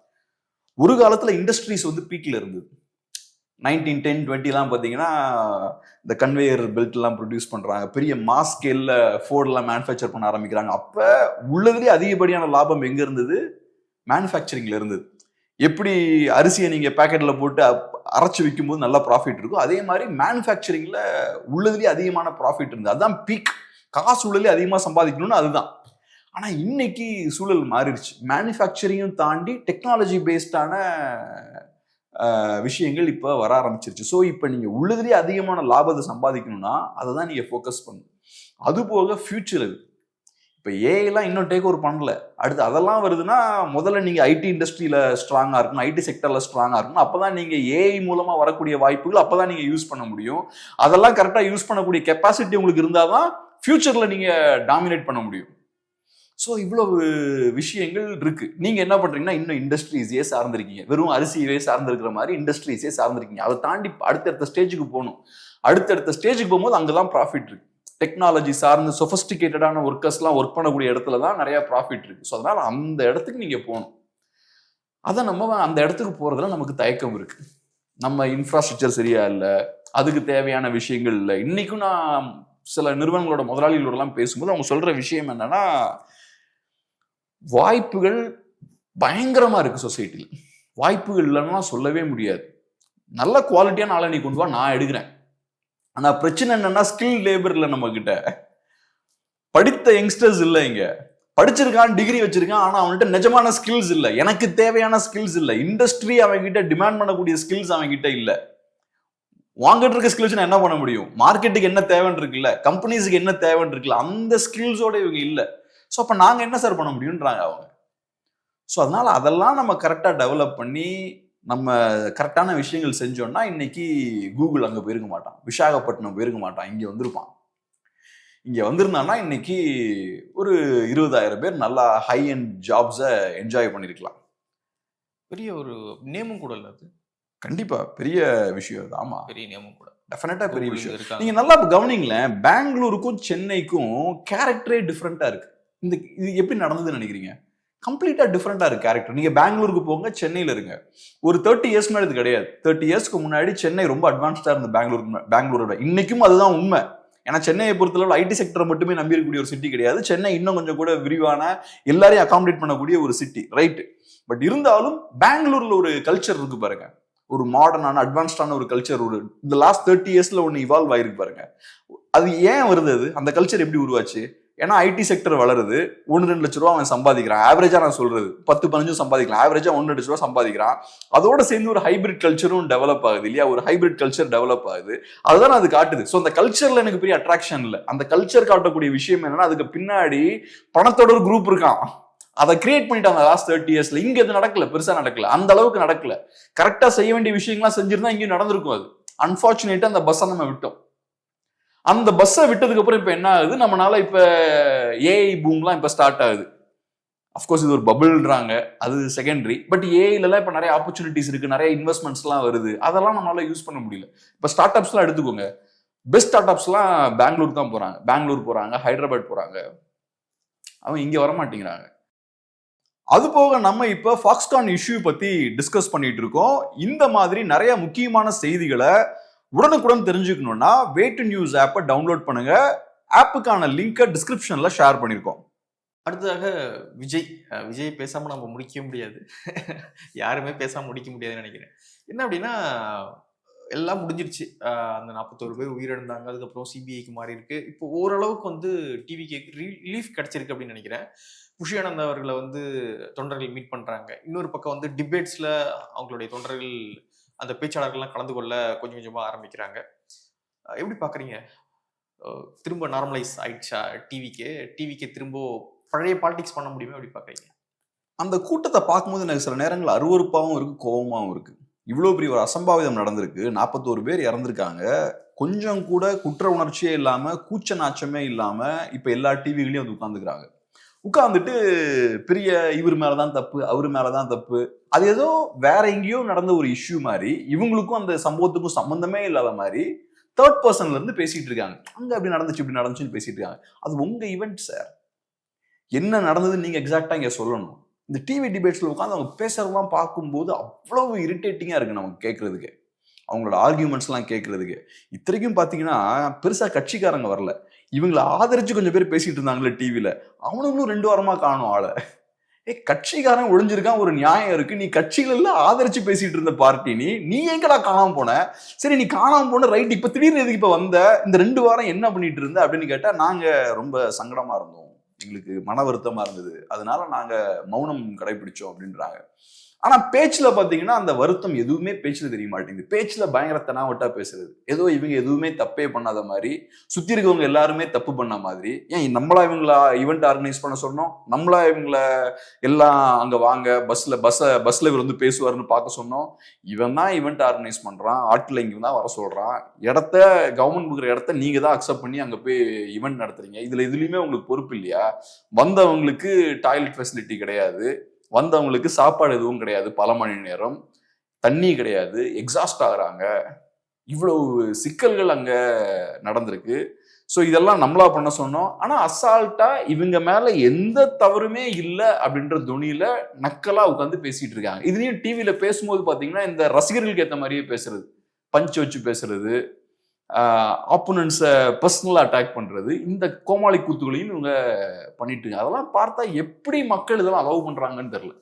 ஒரு காலத்துல இண்டஸ்ட்ரீஸ் வந்து பீக்ல இருந்தது. 1910, 20 பார்த்தீங்கன்னா இந்த கன்வேயர் பெல்ட் எல்லாம் ப்ரொடியூஸ் பண்றாங்க, பெரிய மாஸ் ஸ்கேல்ல ஃபோர்ட்லாம் மேனுஃபேக்சர் பண்ண ஆரம்பிக்கிறாங்க. அப்ப உள்ளதுலேயே அதிகப்படியான லாபம் எங்க இருந்தது? மேனுஃபேக்சரிங்ல இருந்தது. எப்படி அரிசியை நீங்க பேக்கெட்ல போட்டு அரைச்சு விற்கும் போது நல்ல ப்ராஃபிட் இருக்கும், அதே மாதிரி மேனுஃபேக்சரிங்ல உள்ளதுலேயே அதிகமான ப்ராஃபிட் இருந்தது. அதுதான் பீக். காசு உள்ளதுலேயே அதிகமாக சம்பாதிக்கணும்னு அதுதான். ஆனா இன்னைக்கு சூழல் மாறிடுச்சு. மேனுஃபேக்சரிங்கும் தாண்டி டெக்னாலஜி பேஸ்டான விஷயங்கள் இப்போ வர ஆரம்பிச்சிருச்சு. ஸோ இப்போ நீங்க உள்ளதுலேயே அதிகமான லாபத்தை சம்பாதிக்கணும்னா அதை தான் நீங்க ஃபோக்கஸ் பண்ணணும். அது போக ஃபியூச்சர் அது. இப்போ ஏஐலாம் இன்னும் டேக் ஓவர் பண்ணல. அடுத்து அதெல்லாம் வருதுன்னா முதல்ல நீங்க ஐடி இண்டஸ்ட்ரியில ஸ்ட்ராங்கா இருக்கணும், ஐடி செக்டர்ல ஸ்ட்ராங்கா இருக்கணும். அப்பதான் நீங்க ஏஐ மூலமா வரக்கூடிய வாய்ப்புகள் அப்பதான் நீங்க யூஸ் பண்ண முடியும். அதெல்லாம் கரெக்டா யூஸ் பண்ணக்கூடிய கெப்பாசிட்டி உங்களுக்கு இருந்தாதான் ஃபியூச்சர்ல நீங்க டாமினேட் பண்ண முடியும். ஸோ இவ்வளவு விஷயங்கள் இருக்கு. நீங்க என்ன பண்றீங்கன்னா இன்னும் இண்டஸ்ட்ரீஸே சார்ந்திருக்கீங்க. வெறும் அரிசியவே சார்ந்திருக்கிற மாதிரி இண்டஸ்ட்ரீஸே சார்ந்திருக்கீங்க. அதை தாண்டி அடுத்தடுத்த ஸ்டேஜுக்கு போகணும். அடுத்தடுத்த ஸ்டேஜுக்கு போகும்போது அங்கதான் ப்ராஃபிட் இருக்கு. டெக்னாலஜி சார்ந்து சொஃபஸ்டிகேட்டடான ஒர்க்கர்ஸ்லாம் ஒர்க் பண்ணக்கூடிய இடத்துல தான் நிறைய ப்ராஃபிட் இருக்கு. ஸோ அதனால அந்த இடத்துக்கு நீங்க போகணும். அதை நம்ம அந்த இடத்துக்கு போறதுல நமக்கு தயக்கம் இருக்கு. நம்ம இன்ஃப்ராஸ்ட்ரக்சர் சரியா இல்லை, அதுக்கு தேவையான விஷயங்கள் இல்லை. இன்னைக்கும் நான் சில நிறுவனங்களோட முதலாளிகளோட எல்லாம் பேசும்போது அவங்க சொல்ற விஷயம் என்னன்னா, வாய்ப்புகள் பயங்கரமா இருக்கு சொசைட்டில. வாய்ப்புகள் இல்லைன்னா சொல்லவே முடியாது. நல்ல குவாலிட்டியான ஆளை நீ கொண்டு வா, நான் எடுக்கிறேன். ஆனா பிரச்சனை என்னன்னா ஸ்கில் லேபர் இல்லை நம்ம கிட்ட. படித்த யங்ஸ்டர்ஸ் இல்லை. இங்க படிச்சிருக்கான், டிகிரி வச்சிருக்கான், ஆனா அவன்கிட்ட நிஜமான ஸ்கில்ஸ் இல்லை, எனக்கு தேவையான ஸ்கில்ஸ் இல்லை. இண்டஸ்ட்ரி அவன் கிட்ட டிமாண்ட் பண்ணக்கூடிய ஸ்கில்ஸ் அவன் கிட்ட இல்லை. வாங்கிட்டு இருக்க ஸ்கில்ஸ் என்ன பண்ண முடியும்? மார்க்கெட்டுக்கு என்ன தேவைன்னு இருக்குல்ல, கம்பெனிஸுக்கு என்ன தேவைன்னு இருக்குல்ல, அந்த ஸ்கில்ஸோட இவங்க இல்லை. ஸோ அப்போ நாங்கள் என்ன சார் பண்ண முடியுன்றாங்க அவங்க. ஸோ அதனால அதெல்லாம் நம்ம கரெக்டாக டெவலப் பண்ணி நம்ம கரெக்டான விஷயங்கள் செஞ்சோம்னா இன்னைக்கு கூகுள் அங்கே போயிருக்க மாட்டான், விசாகப்பட்டினம் போயிருக்க மாட்டான், இங்கே வந்திருப்பான். இங்கே வந்திருந்தான்னா இன்னைக்கு ஒரு 20,000 பேர் நல்லா ஹை அண்ட் ஜாப்ஸை என்ஜாய் பண்ணியிருக்கலாம். பெரிய ஒரு நேமும் கூட இல்லை அது. கண்டிப்பா பெரிய விஷயம் அது. ஆமா, பெரிய நேமும் கூட, டெஃபினட்டா பெரிய விஷயம். நீங்க நல்லா கவனிங்களேன், பெங்களூருக்கும் சென்னைக்கும் கேரக்டரே டிஃப்ரெண்டா இருக்கு. இது எப்படி நடந்ததுன்னு நினைக்கிறீங்க? கம்ப்ளீட்டா டிஃப்ரெண்டா இருக்கு கேரக்டர். நீங்க பெங்களூருக்கு போங்க, சென்னையில இருங்க. ஒரு 30 இயர்ஸ் முன்னாடி இது கிடையாது. 30 இயர்ஸ்க்கு முன்னாடி சென்னை ரொம்ப அட்வான்ஸ்டா இருந்த பெங்களூரோட. இன்னைக்கும் அதுதான் உண்மை. ஏன்னா சென்னையை பொறுத்தளவு ஐடி செக்டரை மட்டுமே நம்பி இருக்கக்கூடிய ஒரு சிட்டி கிடையாது. சென்னை இன்னும் கொஞ்சம் கூட விரிவான எல்லாரையும் அகாமடேட் பண்ணக்கூடிய ஒரு சிட்டி, ரைட்? பட் இருந்தாலும் பெங்களூர்ல ஒரு கல்ச்சர் இருக்கு பாருங்க, ஒரு மாடர்னான அட்வான்ஸ்டான ஒரு கல்ச்சர். ஒரு இந்த லாஸ்ட் 30 இயர்ஸ்ல ஒன்று இவால்வ் ஆயிருக்கு பாருங்க. அது ஏன் வருது? அந்த கல்ச்சர் எப்படி உருவாச்சு? ஏன்னா ஐடி செக்டர் வளருது, 1-2 லட்ச ரூபா அவன் சம்பாதிக்கிறான். ஆவரேஜா நான் சொல்றது 10-15 சம்பாதிக்கலாம், ஆவரேஜா 1-2 லட்ச ரூபா சம்பாதிக்கிறான். அதோட சேர்ந்து ஒரு ஹைபிரிட் கல்ச்சரும் டெவலப் ஆகுது இல்லையா? ஒரு ஹைபிரிட் கல்ச்சர் டெவலப் ஆகுது. அதுதான் அது காட்டுது. ஸோ அந்த கல்ச்சர்ல எனக்கு பெரிய அட்ராக்ஷன் இல்லை. அந்த கல்ச்சர் காட்டக்கூடிய விஷயம் என்னன்னா, அதுக்கு பின்னாடி பணத்தோட ஒரு குரூப் இருக்கான். அதை கிரியேட் பண்ணிட்டாங்க லாஸ்ட் 30 இயர்ஸ்ல. இங்க எது நடக்கல, பெருசா நடக்கல, அந்த அளவுக்கு நடக்கல. கரெக்டா செய்ய வேண்டிய விஷயங்கள்லாம் செஞ்சிருந்தா இங்கேயும் நடந்திருக்கும். அது அன்பார்ச்சுனேட்டா அந்த பஸ்ஸை நம்ம விட்டோம். அந்த பஸ்ஸை விட்டதுக்கு அப்புறம் இப்ப என்ன ஆகுது, நம்மளால இப்ப ஏஐ பூம்லாம் இப்ப ஸ்டார்ட் ஆகுது. அஃப்கோர்ஸ் இது ஒரு பபிள்ன்றாங்க, அது செகண்டரி. பட் ஏஐலாம் இப்ப நிறைய ஆப்பர்ச்சுனிட்டிஸ் இருக்கு, நிறைய இன்வெஸ்ட்மெண்ட்ஸ் எல்லாம் வருது. அதெல்லாம் நம்மளால யூஸ் பண்ண முடியல. இப்ப ஸ்டார்ட் அப்ஸ் எல்லாம் எடுத்துக்கோங்க, பெஸ்ட் ஸ்டார்ட் அப்ஸ் எல்லாம் பெங்களூர் தான் போறாங்க. பெங்களூர் போறாங்க, ஹைதராபாத் போறாங்க, அவங்க இங்க வர மாட்டேங்கிறாங்க. அது போக நம்ம இப்ப ஃபாக்ஸ்கான் இஷ்யூ பத்தி டிஸ்கஸ் பண்ணிட்டு இருக்கோம். இந்த மாதிரி நிறைய முக்கியமான செய்திகளை உடனுக்குடன் தெரிஞ்சுக்கணும்னா வேட்டு நியூஸ் ஆப்பை டவுன்லோட் பண்ணுங்க. ஆப்புக்கான லிங்கை டிஸ்கிரிப்ஷன்ல ஷேர் பண்ணிருக்கோம். அடுத்ததாக விஜய். விஜய் பேசாம நம்ம முடிக்க முடியாது. யாருமே பேசாம முடிக்க முடியாதுன்னு நினைக்கிறேன். என்ன அப்படின்னா, எல்லாம் முடிஞ்சிருச்சு. அந்த 41 பேர் உயிரிழந்தாங்க. அதுக்கப்புறம் சிபிஐக்கு மாறி இருக்கு. இப்போ ஓரளவுக்கு வந்து டிவிக்கு ரிலீஃப் கிடைச்சிருக்கு அப்படின்னு நினைக்கிறேன். புஷியானந்த் அவர்களை வந்து தொண்டர்கள் மீட் பண்றாங்க. இன்னொரு பக்கம் வந்து டிபேட்ஸ்ல அவங்களுடைய தொண்டர்கள், அந்த பேச்சாளர்கள்லாம் கலந்து கொள்ள கொஞ்சம் கொஞ்சமா ஆரம்பிக்கிறாங்க. எப்படி பாக்குறீங்க? திரும்ப நார்மலைஸ் ஆயிடுச்சா டிவிக்கு திரும்ப பழைய பாலிடிக்ஸ் பண்ண முடியுமா? எப்படி பாக்குறீங்க? அந்த கூட்டத்தை பார்க்கும்போது எனக்கு சில நேரங்கள் அருவருப்பாகவும் இருக்கு, கோபமாகவும் இருக்கு. இவ்வளவு பெரிய ஒரு அசம்பாவிதம் நடந்திருக்கு. 41 பேர் இறந்திருக்காங்க. கொஞ்சம் கூட குற்ற உணர்ச்சியே இல்லாம, கூச்ச நாச்சமே இல்லாம இப்ப எல்லா டிவிகளையும் வந்து உட்கார்ந்துக்கிறாங்க. உட்கார்ந்துட்டு பெரிய இவர் மேலதான் தப்பு, அவரு மேலதான் தப்பு, அது ஏதோ வேற எங்கேயோ நடந்த ஒரு இஷ்யூ மாதிரி, இவங்களுக்கும் அந்த சம்பவத்துக்கும் சம்பந்தமே இல்லாத மாதிரி தேர்ட் பர்சன்ல இருந்து பேசிட்டு இருக்காங்க. அங்க அப்படி நடந்துச்சு இப்படி நடந்துச்சுன்னு பேசிட்டு இருக்காங்க. அது உங்க ஈவெண்ட் சார். என்ன நடந்ததுன்னு நீங்க எக்ஸாக்டா இங்க சொல்லணும். இந்த டிவி டிபேட்ஸ்ல உட்காந்து அவங்க பேசுறதெல்லாம் பார்க்கும்போது அவ்வளவு இரிட்டேட்டிங்கா இருக்கு நமக்கு கேட்கறதுக்கு, அவங்களோட ஆர்கியூமெண்ட்ஸ் எல்லாம் கேட்கறதுக்கு. இத்தனைக்கும் பாத்தீங்கன்னா பெருசா கட்சிக்காரங்க வரல, இவங்களை ஆதரிச்சு கொஞ்சம் பேர் பேசிட்டு இருந்தாங்களே டிவில, அவனுங்களும் 2 வாரமா காணும் ஆளை. கட்சிக்காரன் ஒளிஞ்சிருக்கான், ஒரு நியாயம் இருக்கு. நீ கட்சிகள் எல்லாம் ஆதரிச்சு பேசிட்டு இருந்த பார்ட்டி நீ எங்கடா காணாம போன? சரி, நீ காணாம போன ரைட், இப்ப திடீர்னு எதுக்கு இப்ப வந்த? இந்த 2 வாரம் என்ன பண்ணிட்டு இருந்த அப்படின்னு கேட்டா, நாங்க ரொம்ப சங்கடமா இருந்தோம், எங்களுக்கு மன வருத்தமா இருந்தது, அதனால நாங்க மௌனம் கடைபிடிச்சோம் அப்படின்றாங்க. ஆனா பேச்சுல பாத்தீங்கன்னா அந்த வருத்தம் எதுவுமே பேச்சுல தெரிய மாட்டேங்குது. பேச்சுல பயங்கர தெனாவட்டா பேசுறது, ஏதோ இவங்க எதுவுமே தப்பே பண்ணாத மாதிரி, சுத்தி இருக்கவங்க எல்லாருமே தப்பு பண்ண மாதிரி. ஏன் நம்மளா இவங்களா ஈவெண்ட் ஆர்கனைஸ் பண்ண சொன்னோம்? நம்மளா இவங்கள எல்லாம் அங்க வாங்க பஸ்ல இவர் வந்து பேசுவாருன்னு பார்க்க சொன்னோம்? இவன் தான் ஈவெண்ட் ஆர்கனைஸ் பண்றான், ஆட்கள் இங்க தான் வர சொல்றான், இடத்த கவர்மெண்ட் கொடுக்குற இடத்த நீங்க தான் அக்செப்ட் பண்ணி அங்க போய் ஈவெண்ட் நடத்துறீங்க. எதுலயுமே உங்களுக்கு பொறுப்பு இல்லையா? வந்தவங்களுக்கு டாய்லெட் ஃபெசிலிட்டி கிடையாது, வந்தவங்களுக்கு சாப்பாடு எதுவும் கிடையாது, பல மணி நேரம் தண்ணி கிடையாது, எக்ஸாஸ்ட் ஆகுறாங்க, இவ்வளவு சிக்கல்கள் அங்க நடந்திருக்கு. ஸோ இதெல்லாம் நம்மளா பண்ண சொன்னோம். ஆனா அசால்ட்டா இவங்க மேல எந்த தவறுமே இல்லை அப்படின்ற துணியில நக்கலா உட்காந்து பேசிட்டு இருக்காங்க. இதுலயும் டிவியில பேசும்போது பாத்தீங்கன்னா இந்த ரசிகர்களுக்கு ஏற்ற மாதிரியே பேசுறது, பஞ்ச் வச்சு பேசுறது, ஆப்போனன்ட்ஸை பர்சனலா அட்டாக் பண்றது, இந்த கோமாளி கூத்துகளையும் இவங்க பண்ணிட்டு இருக்காங்க. அதெல்லாம் பார்த்தா எப்படி மக்கள் இதெல்லாம் அலோவ் பண்றாங்கன்னு தெரியல.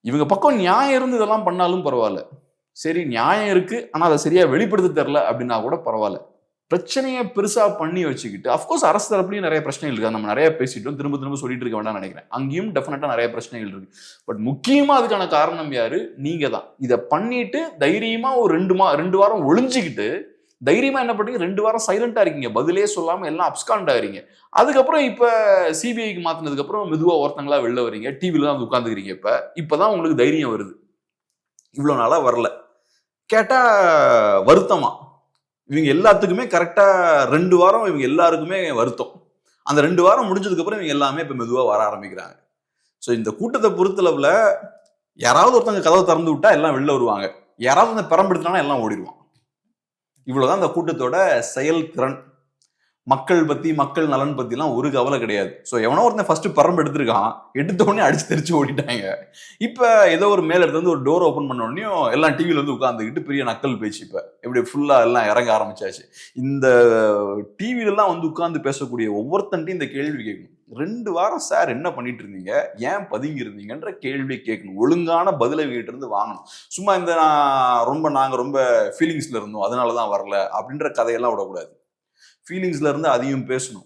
இவங்க பக்கம் நியாயம் இருந்து இதெல்லாம் பண்ணாலும் பரவாயில்ல, சரி நியாயம் இருக்கு ஆனா அதை சரியா வெளிப்படுத்த தெரியல அப்படின்னா கூட பரவாயில்ல. பிரச்சனையை பெருசா பண்ணி வச்சுக்கிட்டு, அப்கோர்ஸ் அரசு தரப்புலையும் நிறைய பிரச்சனைகள் இருக்கு, நம்ம நிறைய பேசிட்டோம், திரும்ப திரும்ப சொல்லிட்டு இருக்க வேண்டாம்னு நினைக்கிறேன். அங்கேயும் டெஃபினட்டா நிறைய பிரச்சனைகள் இருக்கு. பட் முக்கியமா அதுக்கான காரணம் யாரு? நீங்க தான். இதை பண்ணிட்டு தைரியமா ஒரு 2 வாரம் ஒளிஞ்சுக்கிட்டு தைரியமா என்ன பண்றீங்க? 2 வாரம் சைலண்டா இருக்கீங்க, பதிலே சொல்லாம எல்லாம் அப்ஸ்காண்ட் ஆகிறீங்க. அதுக்கப்புறம் இப்ப சிபிஐக்கு மாத்தினதுக்கு அப்புறம் மெதுவா ஒருத்தங்களா வெளில வரீங்க, டிவில தான் உட்காந்துக்கிறீங்க. இப்பதான் உங்களுக்கு தைரியம் வருது, இவ்வளவு நாளா வரல. கேட்டா வருத்தமா? இவங்க எல்லாத்துக்குமே கரெக்டா 2 வாரம் இவங்க எல்லாருக்குமே வருத்தம். அந்த 2 வாரம் முடிஞ்சதுக்கு அப்புறம் இவங்க எல்லாமே இப்ப மெதுவா வர ஆரம்பிக்கிறாங்க. சோ இந்த கூட்டத்தை பொறுத்தளவுல யாராவது ஒருத்தவங்க கதவை திறந்து விட்டா எல்லாம் வெளில வருவாங்க, யாராவது அந்த பெரம்பெடுத்தானா எல்லாம் ஓடிடுவான். இவ்வளவுதான் இந்த கூட்டத்தோட செயல்திறன். மக்கள் பத்தி, மக்கள் நலன் பத்தி எல்லாம் ஒரு கவலை கிடையாது. சோ எவனோ ஒருத்தன் ஃபர்ஸ்ட் பரம்பு எடுத்திருக்கான், எடுத்த உடனே அடிச்சு தெரிச்சு ஓடிட்டாங்க. இப்ப ஏதோ ஒரு மேல எடுத்து வந்து ஒரு டோர் ஓபன் பண்ண உடனே எல்லாம் டிவில வந்து உட்கார்ந்துக்கிட்டு பெரிய நக்கல் பேச்சு இப்ப இப்படி ஃபுல்லா எல்லாம் இறங்க ஆரம்பிச்சாச்சு. இந்த டிவில எல்லாம் வந்து உட்கார்ந்து பேசக்கூடிய ஒவ்வொருத்தன்ட்டையும் இந்த கேள்வி கேட்கணும். 2 வாரம் சார் என்ன பண்ணிட்டு இருந்தீங்க, ஏன் பதுங்கி இருந்தீங்கன்ற கேள்வி கேட்கணும். ஒழுங்கான பதிலை வீட்டு இருந்து வாங்கணும். சும்மா இந்த நாங்க ரொம்ப ஃபீலிங்ஸ்ல இருந்தோம் அதனாலதான் வரல அப்படின்ற கதையெல்லாம் விடக்கூடாது. ஃபீலிங்ஸ்ல இருந்து அதையும் பேசணும்.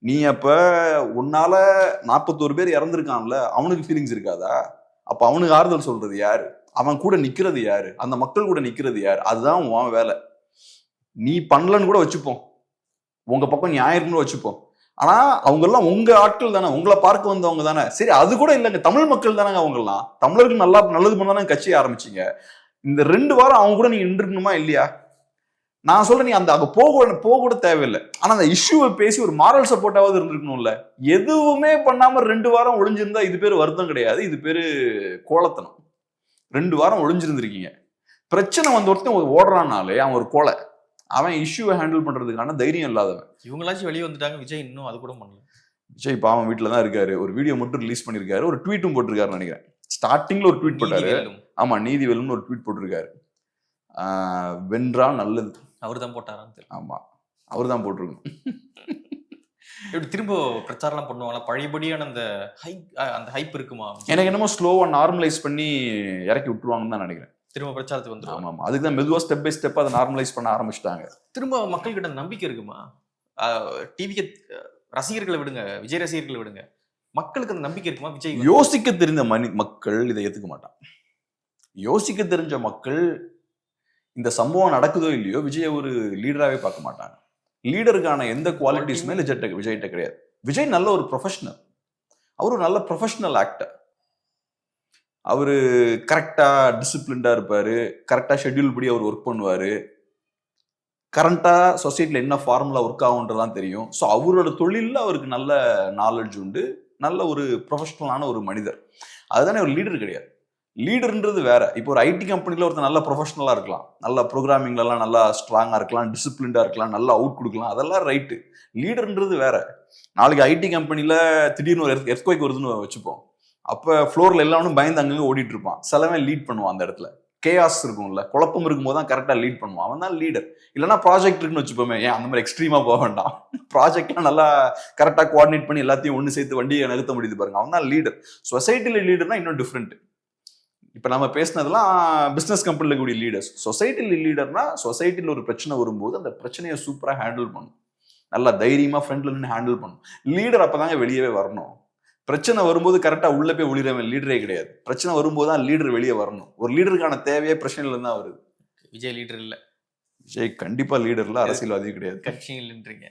நீ அப்ப உன்னால 41 பேர் இறந்திருக்கான்ல, அவனுக்கு ஃபீலிங்ஸ் இருக்காதா? அப்ப அவனுக்கு ஆறுதல் சொல்றது யாரு? அவன் கூட நிக்கிறது யாரு? அந்த மக்கள் கூட நிக்கிறது யாரு? அதுதான் உன் வேலை. நீ பண்ணலன்னு கூட வச்சுப்போம், உங்க பக்கம் நியாயம் கூட வச்சுப்போம். ஆனா அவங்க எல்லாம் உங்க ஆட்கள் தானே, உங்களை பார்க்க வந்தவங்க தானே. சரி அது கூட இல்லைங்க, தமிழ் மக்கள் தானங்க அவங்க எல்லாம். தமிழர்கள் நல்லது பண்ணாதானே கட்சியை ஆரம்பிச்சீங்க. இந்த 2 வாரம் அவங்க கூட நீங்க நின்றுக்கணுமா இல்லையா? நான் சொல்றேன், நீ அங்க போக கூட தேவையில்லை. ஆனா அந்த இஷ்யூவை பேசி ஒரு மாரல் சப்போர்ட்டாவது இருந்திருக்கணும்ல. எதுவுமே பண்ணாம 2 வாரம் ஒளிஞ்சிருந்தா இது பேரு வருத்தம் கிடையாது, இது பேரு கோலத்தனம். 2 வாரம் ஒளிஞ்சிருந்திருக்கீங்க. பிரச்சனை வந்த ஒருத்தன் ஓடுறான்னாலே அவன் ஒரு கோலை, அவன் இஷ்யூவை ஹேண்டில் பண்றதுக்கான தைரியம் இல்லாதவன். இவங்களாச்சும் வெளியே வந்துட்டாங்க, விஜய் இன்னும் அது கூட பண்ணல. விஜய் பாவம் வீட்டில் தான் இருக்காரு, ஒரு வீடியோ மட்டும் ரிலீஸ் பண்ணியிருக்காரு, ஒரு ட்வீட்டும் போட்டிருக்காருன்னு நினைக்கிறேன். ஸ்டார்டிங்ல ஒரு ட்வீட் போட்டாரு. ஆமா, நீதி வெல்லும்னு ஒரு ட்வீட் போட்டிருக்காரு. வென்றா நல்லது. அவர் தான் போட்டாரான்னு. ஆமா, அவர் தான் போட்டிருக்கணும். எப்படி திரும்ப பிரச்சாரம் பண்ணுவாங்களா? பழையபடியான அந்த ஹைப் இருக்குமா? எனக்கு என்னமோ ஸ்லோவா நார்மலைஸ் பண்ணி இறக்கி விட்டுருவாங்கன்னு தான் நினைக்கிறேன். திரும்ப பிரச்சாரத்துக்கு வந்துடும். ஆமா ஆமா, அதுக்கு தான் மெதுவா ஸ்டெப் பை ஸ்டெப் அதை நார்மலைஸ் பண்ண ஆரம்பிச்சிட்டாங்க. திரும்ப மக்கள் கிட்ட நம்பிக்கை இருக்குமா? டிவிக்கு ரசிகர்களை விடுங்க, விஜய் ரசிகர்களை விடுங்க, மக்களுக்கு அந்த நம்பிக்கை இருக்குமா? விஜய் யோசிக்க தெரிந்த மக்கள் இதை ஏத்துக்க மாட்டாங்க. யோசிக்க தெரிஞ்ச மக்கள் இந்த சம்பவம் நடக்குதோ இல்லையோ விஜய் ஒரு லீடராகவே பார்க்க மாட்டாங்க. லீடருக்கான எந்த குவாலிட்டிஸுமே விஜய்கிட்ட கிடையாது. விஜய் நல்ல ஒரு ப்ரொஃபஷனல், அவர் ஒரு நல்ல ப்ரொஃபஷனல் ஆக்டர். அவரு கரெக்டா டிசிப்ளின்டா இருப்பாரு, கரெக்டா ஷெட்யூல் படி அவர் ஒர்க் பண்ணுவாரு, கரண்டா சொசைட்டில என்ன ஃபார்முலா ஒர்க் ஆகுன்றதான் தெரியும். ஸோ அவரோட தொழிலில் அவருக்கு நல்ல நாலேஜ் உண்டு, நல்ல ஒரு ப்ரொஃபஷனலான ஒரு மனிதர். அதுதானே ஒரு லீடர் கிடையாது. லீடர்ன்றது வேற. இப்போ ஒரு ஐடி கம்பெனில ஒருத்தர் நல்ல ப்ரொஃபஷனலா இருக்கலாம், நல்ல ப்ரோக்ராமிங்லாம் நல்லா ஸ்ட்ராங்கா இருக்கலாம், டிசிப்ளின்டா இருக்கலாம், நல்லா அவுட் கொடுக்கலாம், அதெல்லாம் ரைட்டு. லீடர்ன்றது வேற. நாளைக்கு ஐடி கம்பெனில திடீர்னு ஒரு எர்த்குவைக் வருதுன்னு வச்சுப்போம், அப்ப ஃப்ளோர்ல எல்லாரும் பயந்து அங்கங்க ஓடிட்டு இருப்பான், சிலவன் லீட் பண்ணுவான். அந்த இடத்துல கேஆஸ் இருக்கும்ல, குழப்பம் இருக்கும்போது தான் கரெக்டா லீட் பண்ணுவான், அவன் தான் லீடர். இல்லைன்னா ப்ராஜெக்ட் இருக்குன்னு வச்சுப்போமே, ஏன் அந்த மாதிரி எக்ஸ்ட்ரீமா போக வேண்டாம், ப்ராஜெக்ட்லாம் நல்லா கரெக்டா கோஆர்டினேட் பண்ணி எல்லாத்தையும் ஒன்று சேர்த்து வண்டியை நகர்த்த முடியுது பாருங்க, அவன் தான் லீடர். சொசைட்டில லீடர்னா இன்னும் டிஃப்ரெண்ட். இப்ப நம்ம பேசினதெல்லாம் பிசினஸ் கம்பெனில கூடிய லீடர்ஸ். சொசைட்டில லீடர்னா சொசைட்டில ஒரு பிரச்சனை வரும்போது அந்த பிரச்சனையை சூப்பரா ஹேண்டில் பண்ணும், நல்லா தைரியமா ஃப்ரண்ட்ல நின்று ஹேண்டில் பண்ணும். லீடர் அப்பதாங்க வெளியவே வரணும். பிரச்சனை வரும்போது கரெக்டா உள்ள போய் ஒளிரவன் லீடரே கிடையாது. பிரச்சனை வரும்போது தான் லீடர் வெளியே வரணும். ஒரு லீடருக்கான தேவையே பிரச்சனையில இருந்தா வருது. விஜய் லீடர் இல்ல. விஜய் கண்டிப்பா லீடர்ல, அரசியல்வாதியும் கிடையாது, கட்சியும் இல்லைன்றீங்க.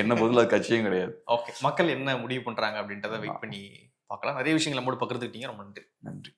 என்ன பதில், அது கட்சியும் கிடையாது. ஓகே, மக்கள் என்ன முடிவு பண்றாங்க அப்படின்றத வெயிட் பண்ணி பார்க்கலாம். நிறைய விஷயங்கள் நம்மளோட பகிர்ந்துக்கிட்டீங்க, ரொம்ப நன்றி. நன்றி.